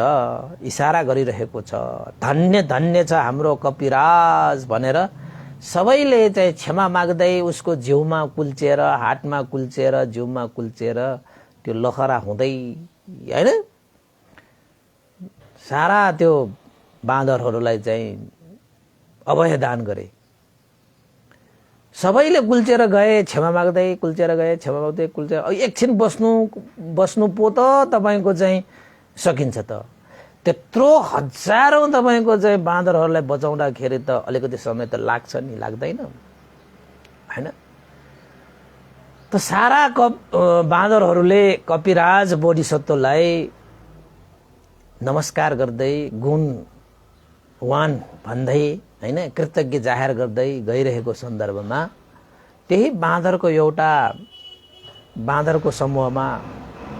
इशारा गरिरहेको छ। धन्य धन्य छ हाम्रो कपिराज भनेर सबैले चाहिँ क्षमा माग्दै उसको जिउमा कुल्चेर, हातमा कुल्चेर, जिउमा कुल्चेर त्यो लहरा हुँदै हैन सारा त्यो बाँदरहरूलाई चाहिँ अभय दान गरे। सबैले कुल्चेर गए, क्षमा माग्दै कुल्चेर गए, क्षमा माग्दै कुल्चेर एकछिन बस्नु पो त तपाईको चाहिँ सकिन्छ त। त्यत्रो हजारौं तपाईको चाहिँ बाँदरहरूलाई बचाउँदाखेरि त अलिकति समय त लाग्छ नि, लाग्दैन हैन? त सारा बाँदरहरूले कपिराज बोधिसत्वलाई नमस्कार गर्दै गुणवान भन्दै हैन कृतज्ञ जाहेर गर्दै गइरहेको सन्दर्भमा त्यही बाँदरको समूहमा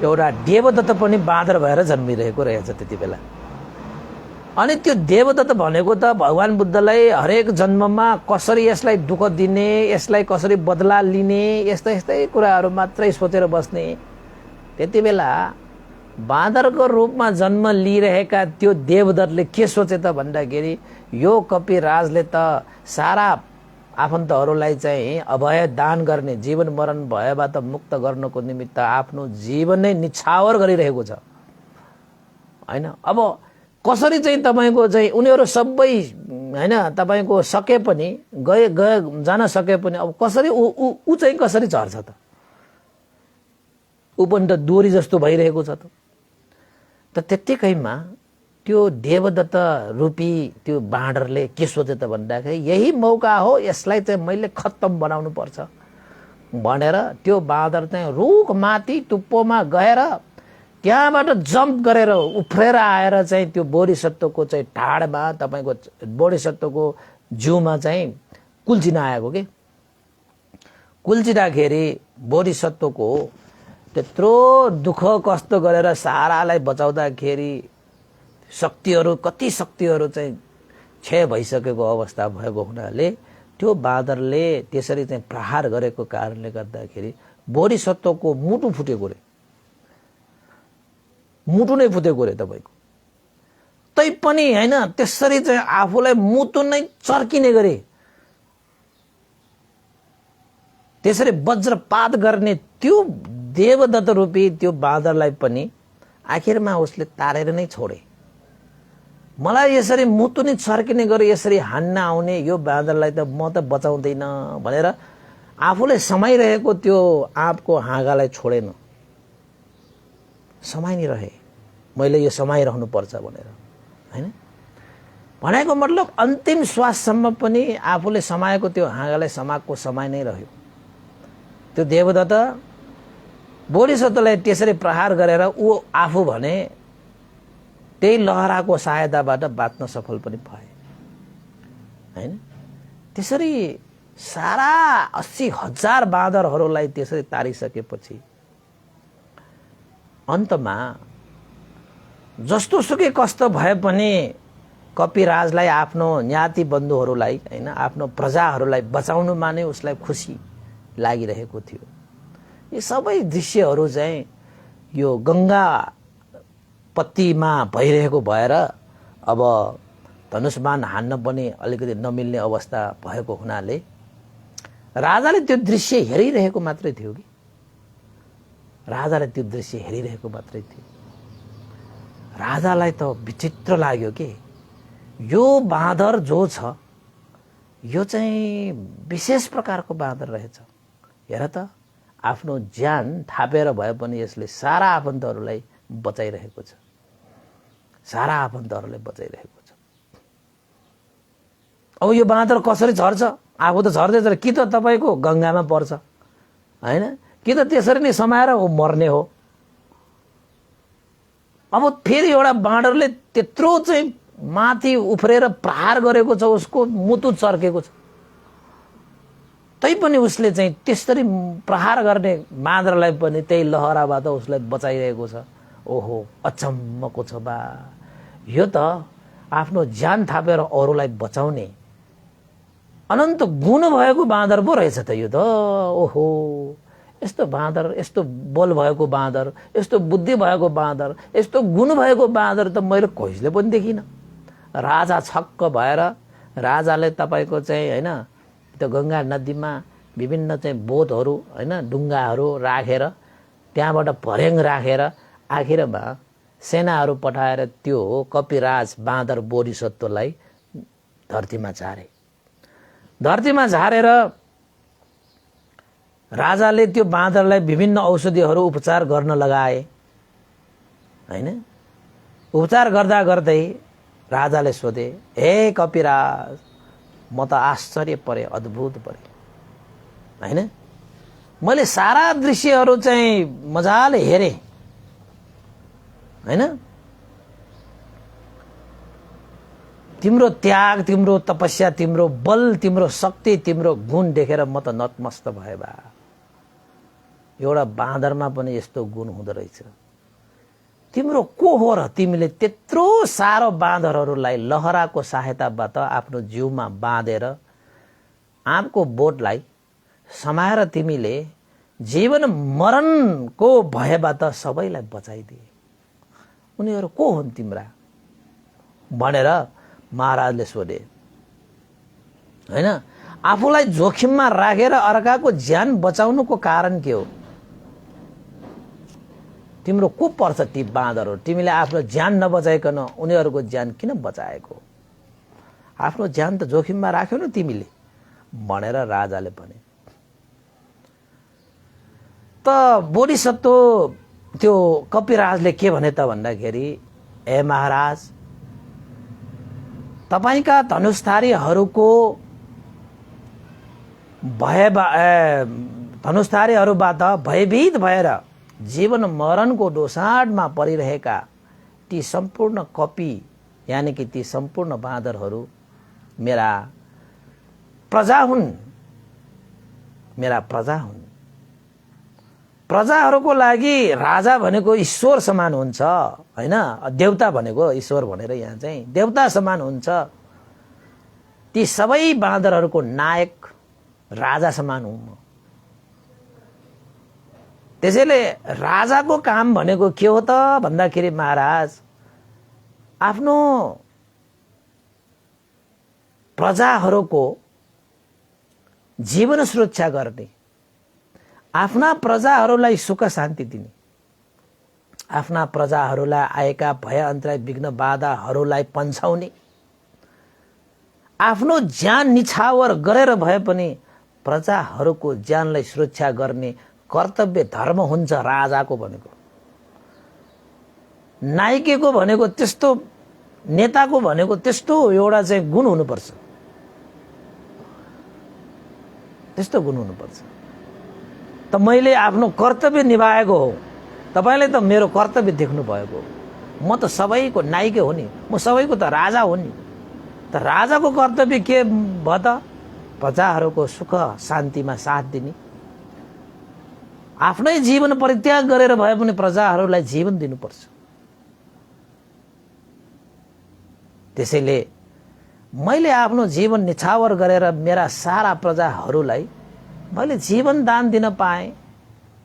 एउटा देवदत्त पनि बाँदर भएर जन्मिरहेको रहेछ त्यति बेला। अनि त्यो देवदत्त भनेको त भगवान बुद्धलाई हरेक जन्ममा कसरी यसलाई दुःख दिने, यसलाई कसरी बदला लिने, यस्तै कुराहरू मात्रै सोचेर बस्ने। त्यति बेला बाँदरको रूपमा जन्म लिइरहेका त्यो देवदत्तले के सोचे त भन्दाखेरि यो कपिराजले त सारा आफन्तहरूलाई चाहिँ अभय दान गर्ने, जीवन मरण भयबाट मुक्त गर्नको निमित्त आफ्नो जीवन नै निछावर गरिरहेको छ हैन? अब कसरी चाहिँ तपाईको चाहिँ उनीहरू सबै हैन तपाईको सके पनि गए जान सके पनि अब कसरी उ चाहिँ कसरी झर्छ त? उ पनि त डोरी जस्तो भइरहेको छ त। त्यत्तिकैमा त्यो देवदत्त रूपी त्यो बाँदरले के सोचे त भन्दाखेरि यही मौका हो, यसलाई चाहिँ मैले खत्तम बनाउनु पर्छ भनेर त्यो बाँदर चाहिँ रुख माथि टुप्पोमा गएर त्यहाँबाट जम्प गरेर उफ्रेर आएर चाहिँ त्यो बोधिसत्वको चाहिँ ढाडमा तपाईको बोधिसत्वको जिउमा चाहिँ कुल्चिन आएको के। कुल्चिँदाखेरि बोधिसत्वको त्यत्रो दुःख कष्ट गरेर सारालाई बचाउँदाखेरि कति शक्तिहरू चाहिँ क्षय भइसकेको अवस्था भएको हुनाले त्यो बाँदरले त्यसरी चाहिँ प्रहार गरेको कारणले गर्दाखेरि बोधिसत्वको मुटु फुटेको रे, मुटु नै फुटेको रे तपाईको। तै पनि हैन त्यसरी चाहिँ आफूलाई मुटु नै चर्किने गरे त्यसरी वज्रपात गर्ने त्यो देवदत्त रूपी त्यो बाँदरलाई पनि आखिरमा उसले तारेर नै छोडे। मलाई यसरी मुटु नै चर्किने गरे यसरी हान्न आउने यो बाँदरलाई त म त बचाउँदैन भनेर आफूले समाइरहेको त्यो आँपको हाँगालाई छोडेन, समाइ नै रहे। मैले यो समाइरहनु पर्छ भनेर हैन भनेको मतलब अन्तिम श्वाससम्म पनि आफूले समाएको त्यो हाँगालाई समाएको समय नै रह्यो। त्यो देवदत्त बोधिसत्वलाई त्यसरी प्रहार गरेर ऊ आफू भने त्यही लहराको सहायताबाट बाँच्न सफल पनि भए हैन। त्यसरी सारा 80,000 बाँदरहरूलाई त्यसरी तारिसकेपछि अन्तमा जस्तो सुकै कष्ट भए पनि कपिराजलाई आफ्नो ज्ञाति बन्धुहरूलाई हैन आफ्नो प्रजाहरूलाई बचाउनुमा नै उसलाई खुसी लागिरहेको थियो। यी सबै दृश्यहरू चाहिँ यो गंगा पत्तीमा भइरहेको भएर अब धनुषबाण हान्न पनि अलिकति नमिल्ने अवस्था भएको हुनाले राजाले त्यो दृश्य हेरिरहेको मात्रै थियो कि राजाले त्यो दृश्य हेरिरहेको मात्रै थियो। राजालाई त विचित्र लाग्यो कि यो बाँदर जो छ यो चाहिँ विशेष प्रकारको बाँदर रहेछ। हेर त, आफ्नो ज्यान थापेर भए पनि यसले सारा आफन्तहरूलाई बचाइरहेको छ, सारा आफन्तहरूलाई बचाइरहेको छ। अब यो बाँदर कसरी झर्छ? आफू त झर्दै झर्छ, कि त तपाईँको गङ्गामा पर्छ होइन, कि त त्यसरी नै समाएर ऊ मर्ने हो। अब फेरि एउटा बाँदरले त्यत्रो चाहिँ माथि उफ्रेर प्रहार गरेको छ, उसको मुटु चर्केको छ, तैपनि उसले चाहिँ त्यसरी प्रहार गर्ने बाँदरलाई पनि त्यही लहराबाट उसलाई बचाइरहेको छ। ओहो, अचम्मको छ बा, यो त आफ्नो ज्यान थापेर अरूलाई बचाउने अनन्त गुण भएको बाँदर पो रहेछ त यो त। ओहो, यस्तो बाँदर, यस्तो बल भएको बाँदर, यस्तो बुद्धि भएको बाँदर, यस्तो गुण भएको बाँदर त मैले कहिले पनि देखिनँ। राजा छक्क भएर राजाले तपाईँको चाहिँ होइन त्यो गङ्गा नदीमा विभिन्न चाहिँ बोटहरू होइन ढुङ्गाहरू राखेर त्यहाँबाट भर्याङ राखेर आखिरमा सेनाहरू पठाएर त्यो कपिराज बाँदर बोधिसत्वलाई धरतीमा झारे। धरतीमा झारेर राजाले त्यो बाँदरलाई विभिन्न औषधिहरू उपचार गर्न लगाए होइन। उपचार गर्दा गर्दै राजाले सोधे, हे कपिराज, म त आश्चर्य परे, अद्भुत परे होइन। मैले सारा दृश्यहरू चाहिँ मजाले हेरेँ होइन। तिम्रो त्याग, तिम्रो तपस्या, तिम्रो बल, तिम्रो शक्ति, तिम्रो गुण देखेर म त नतमस्त भए बा। एउटा बाँदरमा पनि यस्तो गुण हुँदो रहेछ। तिम्रो को हो र तिमीले त्यत्रो सारो बाँदरहरूलाई लहराको सहायताबाट आफ्नो जिउमा बाँधेर आँपको बोटलाई समाएर तिमीले जीवन मरणको भयबाट सबैलाई बचाइदिए। उनीहरू को हुन् तिम्रा भनेर महाराजले सोधे होइन। आफूलाई जोखिममा राखेर अर्काको ज्यान बचाउनुको कारण के हो? तिम्रो को पर्छ ती बाँदरहरू? तिमीले आफ्नो ज्यान नबचाइकन उनीहरूको ज्यान किन बचाएको? आफ्नो ज्यान त जोखिममा राख्यौ न तिमीले भनेर राजाले भने। त बोधिसत्व त्यो कपिराजले के भने त भन्दाखेरि, ए महाराज, तपाईका धनुषधारीहरूको धनुषधारीहरूबाट भयभीत भएर जीवन मरणको दोसाँधमा परिरहेका ती सम्पूर्ण कपी यानि कि ती सम्पूर्ण बाँदरहरू मेरा प्रजा हुन्, मेरा प्रजा हुन्। प्रजाहरूको लागि राजा भनेको ईश्वर समान हुन्छ होइन। देवता भनेको ईश्वर भनेर यहाँ चाहिँ देवता समान हुन्छ। ती सबै बाँदरहरूको नायक राजा समान हुँ म। त्यसैले राजाको काम भनेको के हो त भन्दाखेरि महाराज, आफ्नो प्रजाहरूको जीवन सुरक्षा गर्ने, आफ्ना प्रजाहरूलाई सुख शान्ति दिने, आफ्ना प्रजाहरूलाई आएका भय अन्तराय विघ्न बाधाहरूलाई पन्छाउने, आफ्नो ज्यान निछावर गरेर भए पनि प्रजाहरूको ज्यानलाई सुरक्षा गर्ने कर्तव्य धर्म हुन्छ राजाको भनेको। नायकको भनेको त्यस्तो, नेताको भनेको त्यस्तो एउटा चाहिँ गुण हुनुपर्छ, त्यस्तो गुण हुनुपर्छ। त मैले आफ्नो कर्तव्य निभाएको हो, तपाईले त मेरो कर्तव्य देख्नु भएको हो। म त सबैको नायक हो नि, म सबैको त राजा हो नि। त राजाको कर्तव्य के भयो त? प्रजाहरूको सुख शान्तिमा साथ दिने, आफ्नै जीवन परित्याग गरेर भए पनि प्रजाहरूलाई जीवन दिनुपर्छ। त्यसैले मैले आफ्नो जीवन निछावर गरेर मेरा सारा प्रजाहरूलाई मैले जीवन दान दिन पाएँ।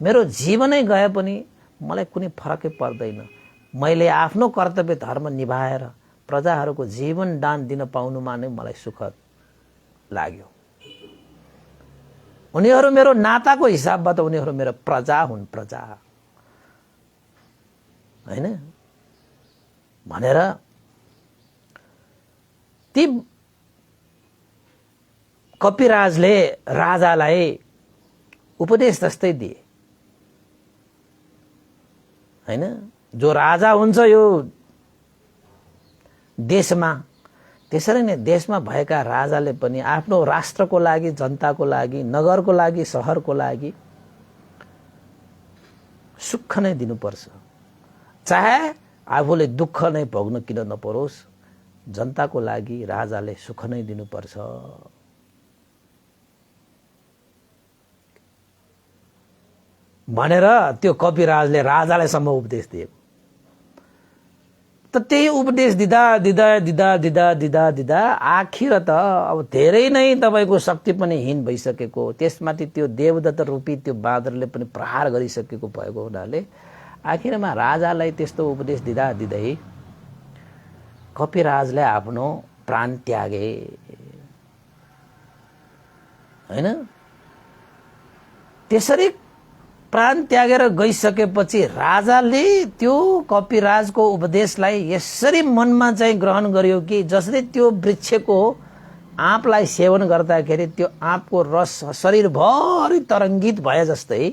मेरो जीवनै गए पनि मलाई कुनै फरकै पर्दैन। मैले आफ्नो कर्तव्य धर्म निभाएर प्रजाहरूको जीवन दान दिन पाउनुमा नै मलाई सुख लाग्यो। उनीहरू मेरो नाताको हिसाबबाट उनीहरू मेरो प्रजा हुन्, प्रजा हैन भनेर ती कपिराजले राजालाई उपदेश जस्तै दिए हैन। जो राजा हुन्छ यो देशमा, त्यसरी नै देशमा भएका राजाले पनि आफ्नो राष्ट्रको लागि, जनताको लागि, नगरको लागि, शहरको लागि सुख नै दिनुपर्छ। चाहे आफूले दुःख नै भोग्न किन नपरोस्, जनताको लागि राजाले सुख नै दिनुपर्छ भनेर त्यो कपिराजले राजालाई सम्म उपदेश दिए। त त्यही उपदेश दिदा दिदा दिदा दिदा दिदा दिदा आखिर त अब धेरै नै तपाईको शक्ति पनि हीन भइसकेको, त्यसमाथि त्यो देवदत्त रूपी त्यो बाँदरले पनि प्रहार गरिसकेको भएको हुनाले आखिरमा राजालाई त्यस्तो उपदेश दिदा दिँदै कपिराजले आफ्नो प्राण त्यागे हैन। त्यसरी प्राण त्यागेर गइसकेपछि राजाले त्यो कपिराजको उपदेशलाई यसरी मनमा चाहिँ ग्रहण गर्यो कि जसरी त्यो वृक्षको आँपलाई सेवन गर्दाखेरि त्यो आँपको रस शरीरभरि तरङ्गित भए जस्तै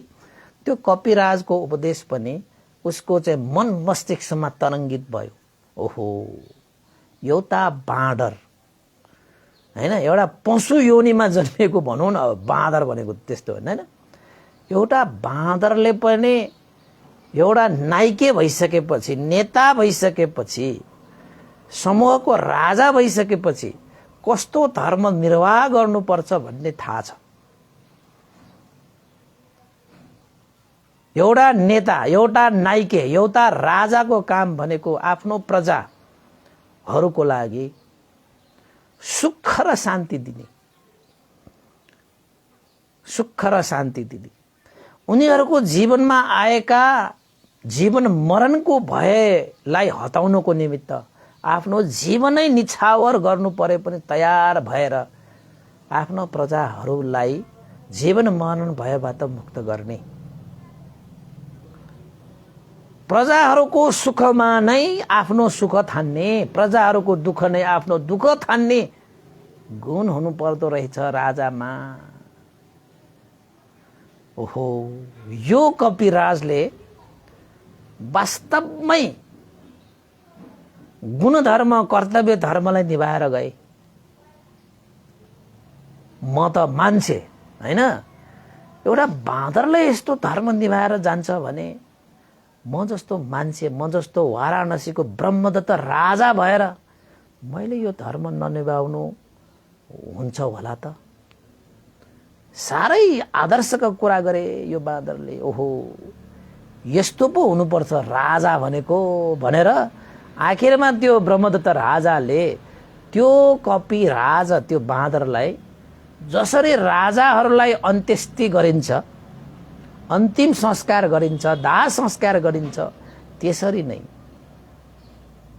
त्यो कपिराजको उपदेश पनि उसको चाहिँ मन मस्तिष्कमा तरङ्गित भयो। ओहो, एउटा बाँदर हैन, एउटा पशु योनिमा जन्मिएको भनौँ न, बाँदर भनेको त्यस्तो होइन। एउटा बाँदरले पनि एउटा नाइके भइसकेपछि, नेता भइसकेपछि, समूहको राजा भइसकेपछि कस्तो धर्म निर्वाह गर्नुपर्छ भन्ने थाहा छ। एउटा नेता, एउटा नाइके, एउटा राजाको काम भनेको आफ्नो प्रजाहरूको लागि सुख र शान्ति दिने, सुख र शान्ति दिने, उनीहरूको जीवनमा आएका जीवन मरणको भयलाई हटाउनको निमित्त आफ्नो जीवनै निछावर गर्नु परे पनि तयार भएर आफ्नो प्रजाहरूलाई जीवन मरण भयबाट मुक्त गर्ने, प्रजाहरूको सुखमा नै आफ्नो सुख ठान्ने, प्रजाहरूको दुःख नै आफ्नो दुःख ठान्ने गुण हुनु पर्दो रहेछ राजामा। ओहो, यो कपिराजले वास्तवमै गुणधर्म कर्तव्य धर्मलाई निभाएर गए। म त मान्छे हैन, एउटा बाँदरले यस्तो धर्म निभाएर जान्छ भने म जस्तो मान्छे, म जस्तो वाराणसीको ब्रह्मदत्त राजा भएर मैले यो धर्म ननिभाउनु हुन्छ होला त। साह्रै आदर्शका कुरा गरे यो बाँदरले। ओहो, यस्तो पो हुनुपर्छ राजा भनेको भनेर आखिरमा त्यो ब्रह्मदत्त राजाले त्यो कपिराज, त्यो बाँदरलाई जसरी राजाहरूलाई अन्त्येष्टि गरिन्छ, अन्तिम संस्कार गरिन्छ, दाह संस्कार गरिन्छ, त्यसरी नै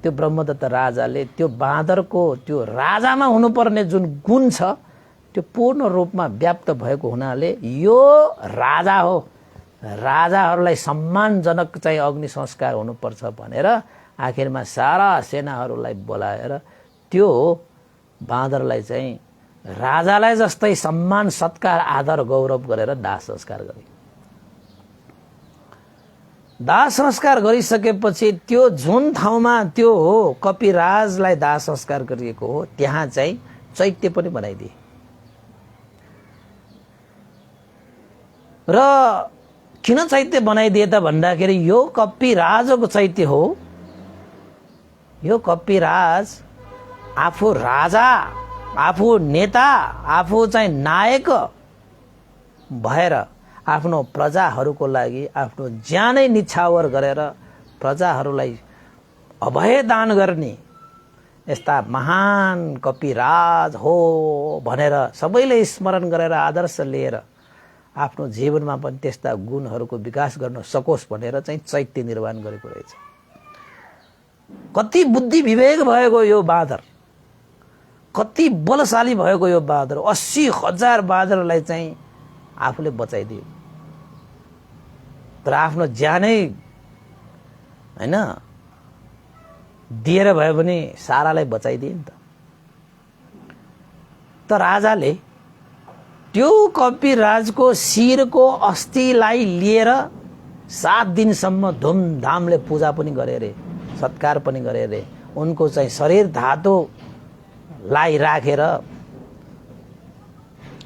त्यो ब्रह्मदत्त राजाले त्यो बाँदरको त्यो राजामा हुनुपर्ने जुन गुण छ त्यो पूर्ण रूपमा व्याप्त भएको हुनाले यो राजा हो, राजाहरूलाई सम्मानजनक चाहिँ अग्नि संस्कार हुनुपर्छ भनेर आखिरमा सारा सेनाहरूलाई बोलाएर त्यो बाँदरलाई चाहिँ राजालाई जस्तै सम्मान सत्कार आदर गौरव गरेर दाह संस्कार गरे। दाह संस्कार गरिसकेपछि त्यो जुन ठाउँमा त्यो कपिराजलाई दाह संस्कार गरिएको हो त्यहाँ चाहिँ चैत्य पनि बनाइदिए र किन चैत्य बनाइदिए त भन्दाखेरि यो कपिराजको चैत्य हो। यो कपिराज आफू राजा, आफू नेता, आफू चाहिँ नायक भएर आफ्नो प्रजाहरूको लागि आफ्नो ज्यानै निछावर गरेर प्रजाहरूलाई अभय दान गर्ने यस्ता महान कपिराज हो भनेर सबैले स्मरण गरेर आदर्श लिएर आफ्नो जीवनमा पनि त्यस्ता गुणहरूको विकास गर्न सकोस् भनेर चाहिँ चैत्य निर्माण गरेको रहेछ। कति बुद्धि विवेक भएको यो बाँदर, कति बलशाली भएको यो बाँदर, 80,000 बाँदरलाई चाहिँ आफूले बचाइदियो। तर आफ्नो ज्यानै हैन दिएर भए पनि सारालाई बचाइदिए नि त। त राजाले त्यो कपिराजको शिरको अस्थिलाई लिएर 7 दिनसम्म धुमधामले पूजा पनि गरे रे, सत्कार पनि गरे रे। उनको चाहिँ शरीर धातुलाई राखेर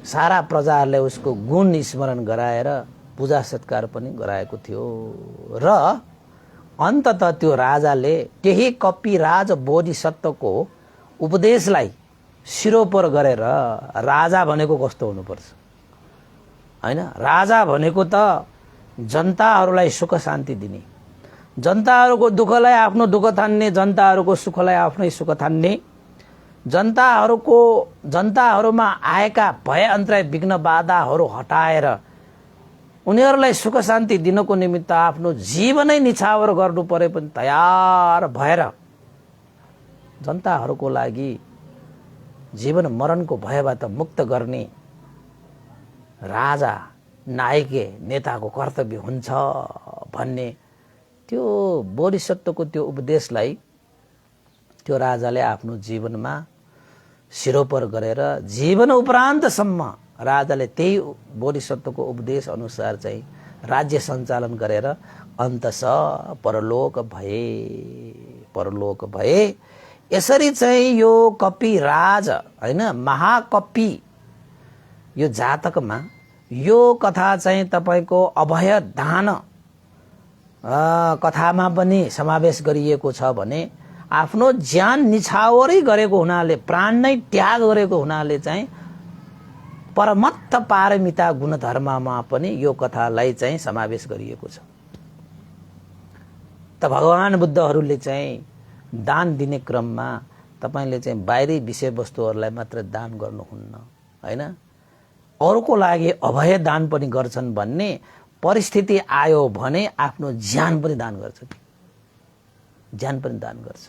सारा प्रजाहरूले उसको गुण स्मरण गराएर पूजा सत्कार पनि गराएको थियो। र अन्ततः त्यो राजाले त्यही कपिराज बोधिसत्वको उपदेशलाई शिरोपर गरेर, राजा भनेको कस्तो हुनुपर्छ हैन? राजा भनेको त जनताहरूलाई सुख शान्ति दिने, जनताहरूको दुःखलाई आफ्नो दुःख ठान्ने, जनताहरूको सुखलाई आफ्नै सुख ठान्ने, जनताहरूमा आएका भय अन्तराय विघ्न बाधाहरू हटाएर उनीहरूलाई सुख शान्ति दिनको निमित्त आफ्नो जीवनै निछावर गर्नु परे पनि तयार भएर जनताहरूको लागि जीवन मरणको भयबाट मुक्त गर्ने राजा, नायके, नेताको कर्तव्य हुन्छ भन्ने त्यो बोधिसत्वको त्यो उपदेशलाई त्यो राजाले आफ्नो जीवनमा शिरोपर गरेर जीवन उपरान्तसम्म राजाले त्यही बोधिसत्वको उपदेश अनुसार चाहिँ राज्य सञ्चालन गरेर अन्ततः परलोक भए। यसरी चाहिँ यो कपिराज हैन, महाकपि, यो जातकमा यो कथा चाहिँ तपाईको अभय दान कथामा पनि समावेश गरिएको छ भने आफ्नो ज्यान निछावरै गरेको हुनाले, प्राण नै त्याग गरेको हुनाले चाहिँ परमत्त पारमिता गुणधर्ममा पनि यो कथालाई चाहिँ समावेश गरिएको छ। त भगवान बुद्धहरूले चाहिँ दान दिने क्रममा तपाईले चाहिँ बाहिरी विषयवस्तुहरूलाई मात्र दान गर्नुहुन्न हैन, अरूको लागि अभय दान पनि गर्छन् भन्ने परिस्थिति आयो भने आफ्नो ज्यान पनि दान गर्छ, ज्यान पनि दान गर्छ।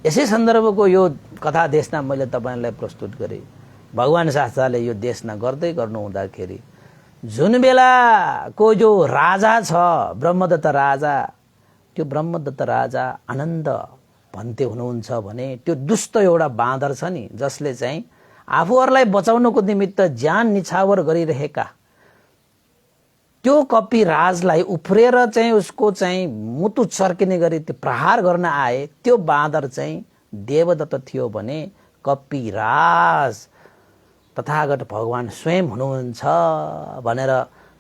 यसै सन्दर्भको यो कथा देशना मैले तपाईलाई प्रस्तुत गरेँ। भगवान शास्त्रले यो देशना गर्दै गर्नु हुँदाखेरि जुन बेलाको जो राजा छ, ब्रह्मदत्त राजा, त्यो ब्रह्मदत्त राजा आनन्द भन्ते हुनुहुन्छ भने त्यो दुष्ट एउटा बाँदर छ नि, जसले चाहिँ आफूहरूलाई बचाउनको निमित्त ज्यान निछावर गरिरहेका त्यो कपिराजलाई उफ्रेर चाहिँ उसको चाहिँ मुटु चर्किने गरी त्यो प्रहार गर्न आए, त्यो बाँदर चाहिँ देवदत्त थियो भने कपिराज तथागत भगवान स्वयं हुनुहुन्छ भनेर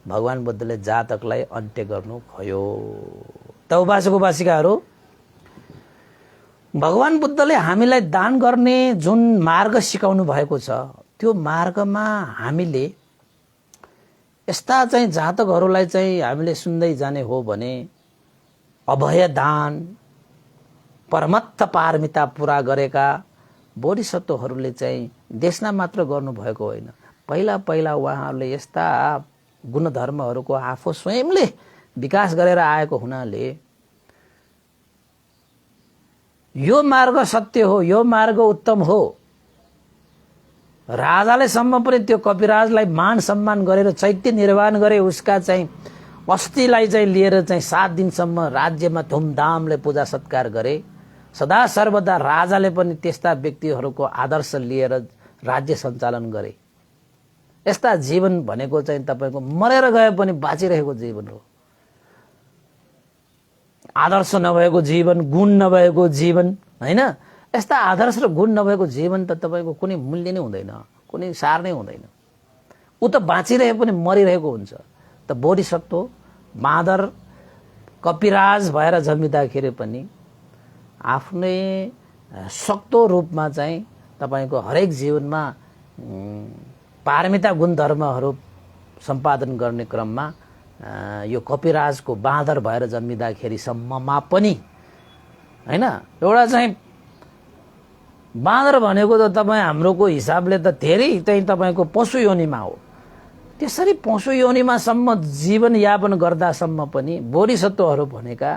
भगवान बुद्धले जातकलाई अन्त्य गर्नुभयो। त उपासक उपासिकाहरू, भगवान बुद्धले हामीलाई दान गर्ने जुन मार्ग सिकाउनु भएको छ, त्यो मार्गमा हामीले यस्ता चाहिँ जातकहरूलाई चाहिँ हामीले सुन्दै जाने हो भने अभय दान, परमत्त पारमिता पुरा गरेका बोधिसत्वहरूले चाहिँ देशना मात्र गर्नुभएको होइन, पहिला पहिला उहाँहरूले यस्ता गुणधर्महरूको आफू स्वयंले विकास गरेर आएको हुनाले यो मार्ग सत्य हो, यो मार्ग उत्तम हो। राजाले सम्म पनि त्यो कपिराजलाई मान सम्मान गरेर चैत्य निर्वाण गरे, उसका चाहिँ अस्थिलाई चाहिँ लिएर चाहिँ 7 दिनसम्म राज्यमा धुमधामले पूजा सत्कार गरे। सदा सर्वदा राजाले पनि त्यस्ता व्यक्तिहरूको आदर्श लिएर राज्य सञ्चालन गरे। यस्ता जीवन भनेको चाहिँ तपाईको मरेर गए पनि बाँचिरहेको जीवन हो। आदर्श नभएको जीवन, गुण नभएको जीवन हैन, यस्ता आदर्श र गुण नभएको जीवन त तपाईको कुनै मूल्य नै हुँदैन, कुनै सार नै हुँदैन। उ त बाँचिरहे पनि मरिरहेको हुन्छ। त बोधिसत्व बाँदर कपिराज भएर जन्मिँदाखेरि पनि आफ्नै सक्तो रूपमा चाहिँ तपाईको हरेक जीवनमा पारमिता गुणधर्महरू सम्पादन गर्ने क्रममा यो कपिराजको बाँदर भएर जन्मिँदाखेरि सम्ममा पनि हैन, एउटा चाहिँ बाँदर भनेको त तपाईँ हाम्रोको हिसाबले त धेरै चाहिँ तपाईको पशु योनिमा हो। त्यसरी पशु योनिमा सम्म जीवन यापन गर्दासम्म पनि बोधिसत्वहरू भनेका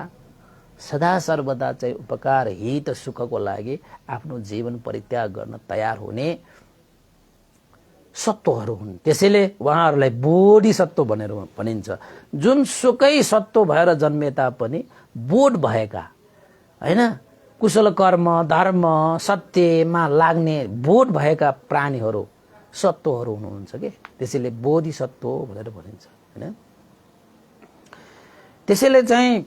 सदा सर्वदा चाहिँ उपकार हित सुखको लागि आफ्नो जीवन परित्याग गर्न तयार हुने सत्वहरू हुन्। त्यसैले उहाँहरूलाई बोधिसत्व भनेर भनिन्छ। जुन सुकै सत्व भएर जन्मे तापनि बोध भएका हैन, कुशल कर्म धर्म सत्यमा लाग्ने बोध भएका प्राणीहरू सत्वहरू हुनुहुन्छ के, त्यसैले बोधिसत्व भनेर भनिन्छ हैन। त्यसैले चाहिँ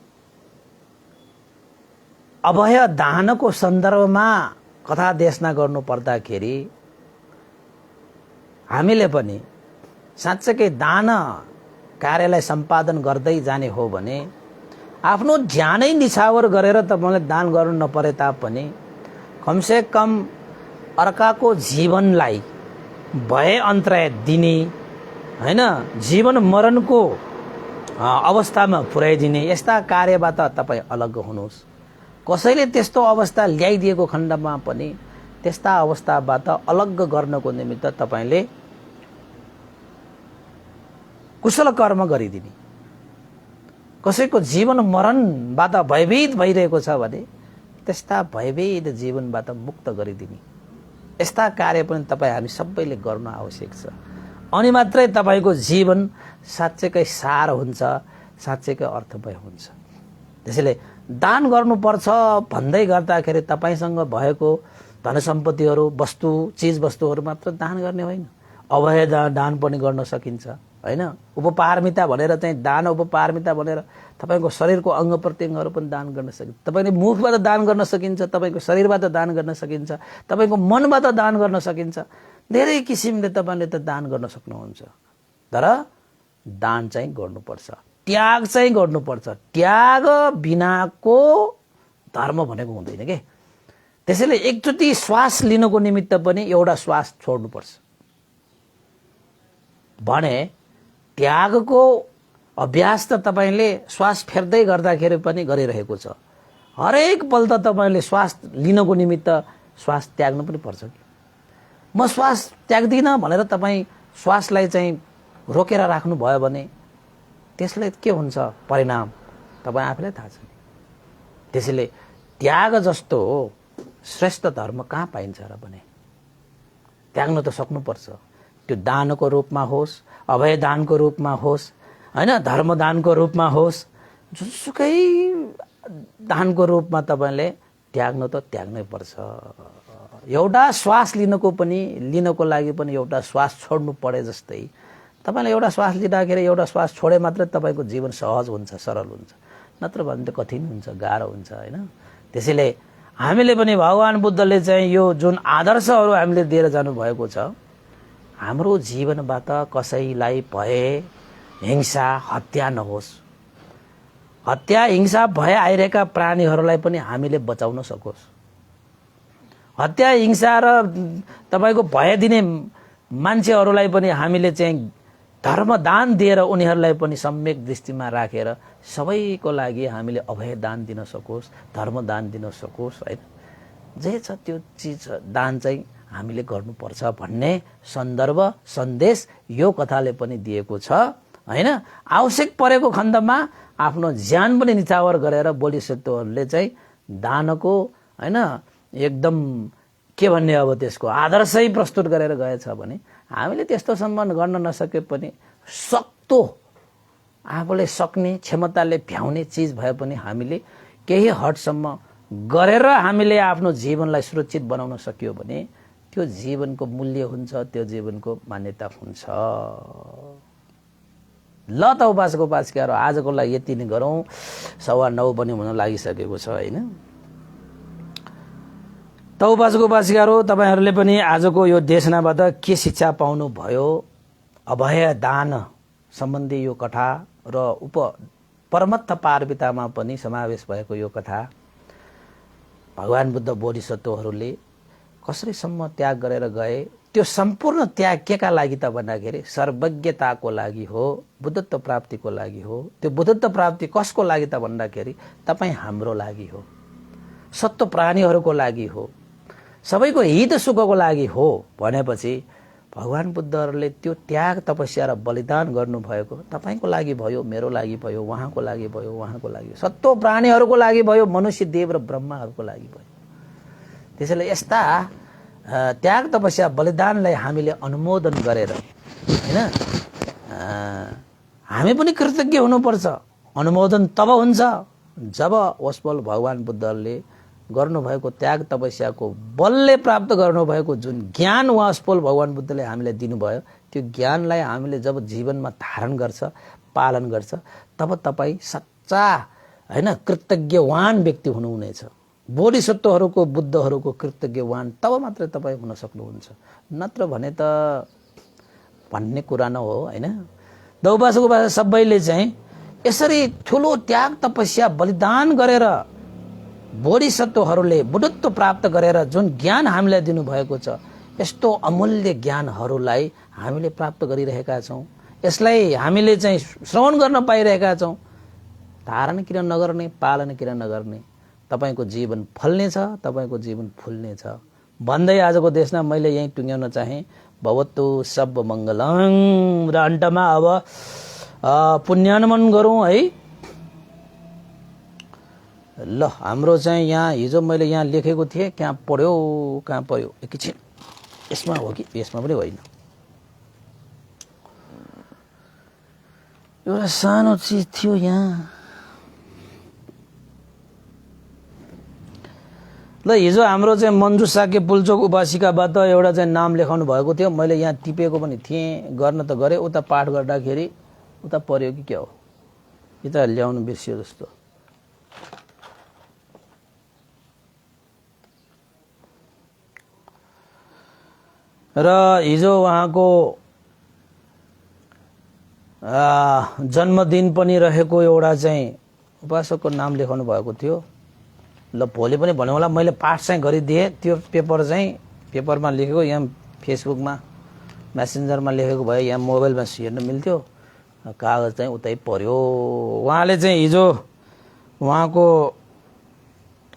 अभय दानको सन्दर्भमा कथा देशना गर्नु पर्दाखेरि हामीले पनि साँच्चै दान कार्यलाई सम्पादन गर्दै जाने हो भने आफ्नो ज्यानै निछावर गरेर तपाईले दान गर्नु नपरे तापनि कमसे कम अर्काको जीवनलाई भय अन्तराय दिने हैन, जीवन मरणको अवस्थामा पुर्याइदिने यस्ता कार्यबाट तपाईँ अलग हुनुहोस्। कसैले त्यस्तो अवस्था ल्याइदिएको खण्डमा पनि त्यस्ता अवस्थाबाट अलग गर्नको निमित्त तपाईले कुशल कर्म गरिदिने, कसैको जीवन मरणबाट भयभीत भइरहेको छ भने त्यस्ता भयभीत जीवनबाट मुक्त गरिदिने यस्ता कार्य पनि तपाईँ हामी सबैले गर्नु आवश्यक छ। अनि मात्रै तपाईको जीवन साँच्चैकै सार हुन्छ, साँच्चैकै अर्थमय हुन्छ। त्यसैले दान गर्नुपर्छ भन्दै गर्दाखेरि तपाईसँग भएको धन सम्पत्तिहरू वस्तु चीज वस्तुहरू मात्र दान गर्ने होइन, अभय दान पनि गर्न सकिन्छ हैन। उपपारमिता भनेर चाहिँ दान उपपारमिता भनेर तपाईको शरीरको अंग प्रत्यङ्गहरू पनि दान गर्न सकिन्छ। तपाईले मुखबाट दान गर्न सकिन्छ, तपाईको शरीरबाट दान गर्न सकिन्छ, तपाईको मनबाट दान गर्न सकिन्छ। धेरै किसिमले तपाईले त दान गर्न सक्नुहुन्छ, तर दान चाहिँ गर्नुपर्छ, त्याग चाहिँ गर्नुपर्छ। त्याग बिनाको धर्म भनेको हुँदैन के। त्यसैले एकचोटि श्वास लिनको निमित्त पनि एउटा श्वास छोड्नुपर्छ भने त्यागको अभ्यास त तपाईले श्वास फेर्दै गर्दाखेरि पनि गरिरहेको छ। हरेक पल त तपाईले श्वास लिनको निमित्त श्वास त्याग्नु पनि पर्छ कि। म श्वास त्याग्दिन भनेर तपाईँ श्वासलाई चाहिँ रोकेर राख्नु भयो भने त्यसले के हुन्छ परिणाम तपाईँ आफैलाई थाहा छ। त्यसैले त्याग जस्तो श्रेष्ठ धर्म कहाँ पाइन्छ र भने त्याग्न त सक्नुपर्छ। त्यो दानको रूपमा होस्, अभय दानको रूपमा होस् हैन, धर्मदानको रूपमा होस्, जुनसुकै दानको रूपमा तपाईले त्याग्नु त त्याग्नै पर्छ। एउटा श्वास लिनको लागि पनि एउटा श्वास छोड्नु परे जस्तै तपाईले एउटा श्वास लिँदाखेरि एउटा श्वास छोडे मात्रै तपाईको जीवन सहज हुन्छ, सरल हुन्छ, नत्र भने त कठिन हुन्छ, गाह्रो हुन्छ हैन। त्यसैले हामीले पनि भगवान बुद्धले चाहिँ यो जुन आदर्शहरू हामीले दिएर जानु भएको छ, हाम्रो जीवनबाट कसैलाई भय हिंसा हत्या नहोस्। हत्या हिंसा भय आइरहेका प्राणीहरूलाई पनि हामीले बचाउन सकोस्। हत्या हिंसा र तपाईको भय दिने मान्छेहरूलाई पनि हामीले चाहिँ धर्मदान दिएर उनीहरूलाई पनि सम्यक दृष्टिमा राखेर सबैको लागि हामीले अभय दान दिन सकोस्, धर्मदान दिन सकोस् हैन। जे छ त्यो चीज दान चाहिँ हामीले गर्नुपर्छ भन्ने सन्दर्भ सन्देश यो कथाले पनि दिएको छ हैन। आवश्यक परेको खण्डमा आफ्नो ज्यान पनि निछावर गरेर बोधिसत्वहरूले चाहिँ दानको हैन एकदम के भन्ने अब त्यसको आदर्शै प्रस्तुत गरेर गएछ भने हामीले त्यस्तो सम्मान गर्न नसके पनि सक्तो आफूले सक्ने क्षमताले भ्याउने चीज भए पनि हामीले केही हदसम्म गरेर हामीले आफ्नो जीवनलाई सुरक्षित बनाउन सकियो भने त्यो जीवनको मूल्य हुन्छ, त्यो जीवनको मान्यता हुन्छ। ल त उपासकहरू आजको लागि यति नै गरौँ। 9:15 पनि हुन लागिसकेको छ हैन। त उपासकहरू तपाईहरूले पनि आजको यो देशनाबाट के शिक्षा पाउनु भयो? अभय दान सम्बन्धी यो कथा र परमत्थ पारमितामा पनि समावेश भएको यो कथा भगवान बुद्ध बोधिसत्वहरूले कसरीसम्म त्याग गरेर गए, त्यो सम्पूर्ण त्याग केका लागि त भन्दाखेरि सर्वज्ञताको लागि हो, बुद्धत्व प्राप्तिको लागि हो। त्यो बुद्धत्व प्राप्ति कसको लागि त भन्दाखेरि तपाईँ हाम्रो लागि हो, सत्व प्राणीहरूको लागि हो, सबैको हित सुखको लागि हो भनेपछि भगवान बुद्धहरूले त्यो त्याग तपस्या र बलिदान गर्नुभएको तपाईको लागि भयो, मेरो लागि भयो, उहाँको लागि भयो, उहाँको लागि, सत्व प्राणीहरूको लागि भयो, मनुष्य देव र ब्रह्माहरूको लागि भयो। त्यसैले यस्ता त्याग तपस्या बलिदानलाई हामीले अनुमोदन गरेर हैन हामी पनि कृतज्ञ हुनुपर्छ। अनुमोदन तब हुन्छ जब ओस्पल भगवान बुद्धले गर्नुभएको त्याग तपस्याको बलले प्राप्त गर्नुभएको जुन ज्ञान वासपोल भगवान बुद्धले हामीलाई दिनुभयो, त्यो ज्ञानलाई हामीले जब जीवनमा धारण गर्छ, पालन गर्छ, तब तपाईँ सच्चा हैन कृतज्ञवान व्यक्ति हुनुहुनेछ। बोधिसत्वहरूको, बुद्धहरूको कृतज्ञवान तब मात्रै तपाईँ हुन सक्नुहुन्छ। नत्र भने त भन्ने कुरा न हो हैन। दौपासको सबैले चाहिँ यसरी ठुलो त्याग तपस्या बलिदान गरेर बोधिसत्वहरूले बुद्धत्व प्राप्त गरेर जुन ज्ञान हामीलाई दिनुभएको छ, यस्तो अमूल्य ज्ञानहरूलाई हामीले प्राप्त गरिरहेका छौँ। यसलाई हामीले चाहिँ श्रवण गर्न पाइरहेका छौँ। धारण किन नगर्ने, पालन किन नगर्ने? तपाईको जीवन फल्नेछ, तपाईको जीवन फुल्नेछ भन्दै आजको देशमा मैले यही टुङ्ग्याउन चाहे। भवतु सब मङ्गलङ। र अन्तमा अब पुण्यानुमन गरौँ है। ल हाम्रो चाहिँ यहाँ हिजो मैले यहाँ लेखेको थिएँ, कहाँ पर्यो एकैछिन। यसमा हो कि यसमा पनि होइन, एउटा सानो चिज थियो यहाँ। ल हिजो हाम्रो चाहिँ मन्जु साके पुल्चोक उपासिकाबाट एउटा चाहिँ नाम लेखाउनु भएको थियो। मैले यहाँ टिपेको पनि थिएँ, गर्न त गरेँ, उता पाठ गर्दाखेरि उता पर्यो कि क्या हो, यता ल्याउनु बिर्सियो जस्तो। र हिजो उहाँको जन्मदिन पनि रहेको एउटा चाहिँ उपासकको नाम लेखाउनु भएको थियो। ल भोलि पनि भन्नु होला, मैले पाठ चाहिँ गरिदिएँ। त्यो पेपर चाहिँ पेपरमा लेखेको, यहाँ फेसबुकमा मेसेन्जरमा लेखेको भए यहाँ मोबाइलमा हेर्न मिल्थ्यो, कागज चाहिँ उतै पर्यो। उहाँले चाहिँ हिजो उहाँको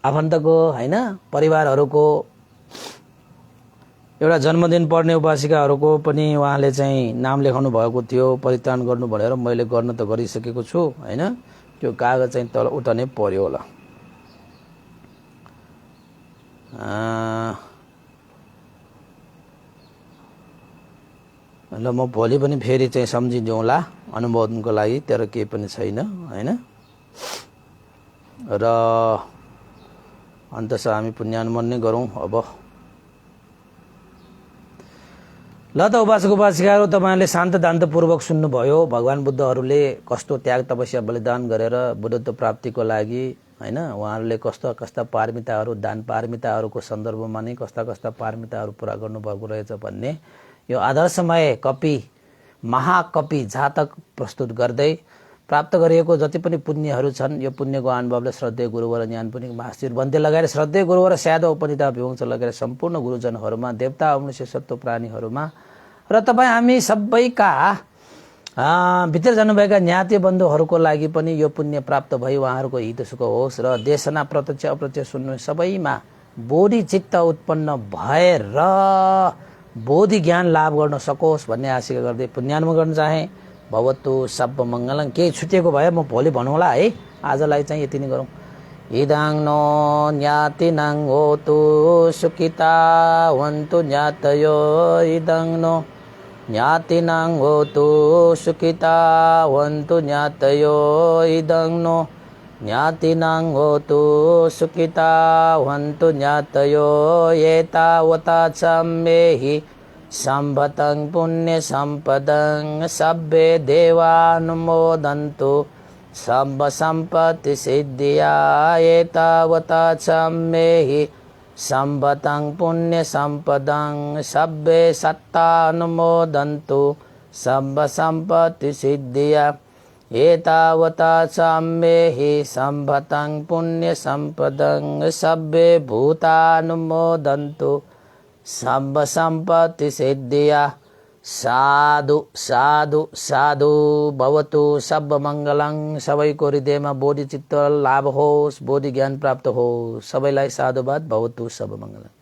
आफन्तको हैन परिवारहरूको एउटा जन्मदिन पर्ने उपासिकाहरूको पनि उहाँले चाहिँ नाम लेखाउनु भएको थियो, परित्राण गर्नु भनेर। मैले गर्न त गरिसकेको छु हैन, त्यो कागज चाहिँ तल उता नै पर्यो होला। ल म भोलि पनि फेरि चाहिँ सम्झिदिउँला अनुमोदनको लागि, तर केही पनि छैन हैन। र अन्तस हामी पुण्यानुमन नै गरौँ अब। ल त उपासक उपासिकाहरू, तपाईँले शान्त दान्तपूर्वक सुन्नुभयो भगवान बुद्धहरूले कस्तो त्याग तपस्या बलिदान गरेर बुद्धत्व प्राप्तिको लागि हैन उहाँहरूले कस्ता कस्ता पारमिताहरू, दान पारमिताहरूको सन्दर्भमा नै कस्ता कस्ता पारमिताहरू पुरा गर्नुभएको रहेछ भन्ने यो आदर्शमय कपि, महाकपि जातक प्रस्तुत गर्दै प्राप्त गरिएको जति पनि पुण्यहरू छन्, यो पुण्यको अनुभवले श्रद्धेय गुरुवर ज्ञान पुण्य महाशिर बन्ते लगाएर श्रद्धेय गुरुवर स्याद उपनिता विवंश लगाएर सम्पूर्ण गुरुजनहरूमा, देवता मनुष्य सत्व प्राणीहरूमा र तपाईँ हामी सबैका भित्र जानुभएका ज्ञाति बन्धुहरूको लागि पनि यो पुण्य प्राप्त भई उहाँहरूको हित सुख होस् र देशना प्रत्यक्ष अप्रत्यक्ष सुन्नु सबैमा बोधि चित्त उत्पन्न भएर बोधि ज्ञान लाभ गर्न सकोस् भन्ने आशा गर्दै पुण्यानुमोदन गर्न चाहे। भवतु सब मङ्गलङ। केही छुटेको भए म भोलि भन्नुहोला है, आजलाई चाहिँ यति नै गरौँ। इदाङ नो ज्ञातिनाङ होतु सुखिता वन्तु ज्ञातयो, इदाङ नो ज्ञातिनाङ होतु सुखिता वन्तु ज्ञातयो, इदाङ नो ज्ञातिनाङ होतु सुखिता वन्तु ज्ञातयो। एतावता सम्मेहि सम्भतं पुण्य सम्पदं सब्बे देवानुमोदन्तु सब सम्पत्ति सिद्धिया। एतावता सम्मेहि सम्भतं पुण्य सम्पदं सब्बे सत्तानुमोदन्तु सब सम्पत्ति सिद्धिया। एतावता सम्मेहि सम्भतं पुण्य सम्पदं सब्बे भूतानुमोदन्तु सब सम्पत्ति सिद्धिया। साधु साधु साधु। भवतु सब मङ्गलङ। सबैको हृदयमा बोधि चित्त लाभ होस्, बोधि ज्ञान प्राप्त होस्। सबैलाई साधुवाद। भवतु सब मङ्गलङ।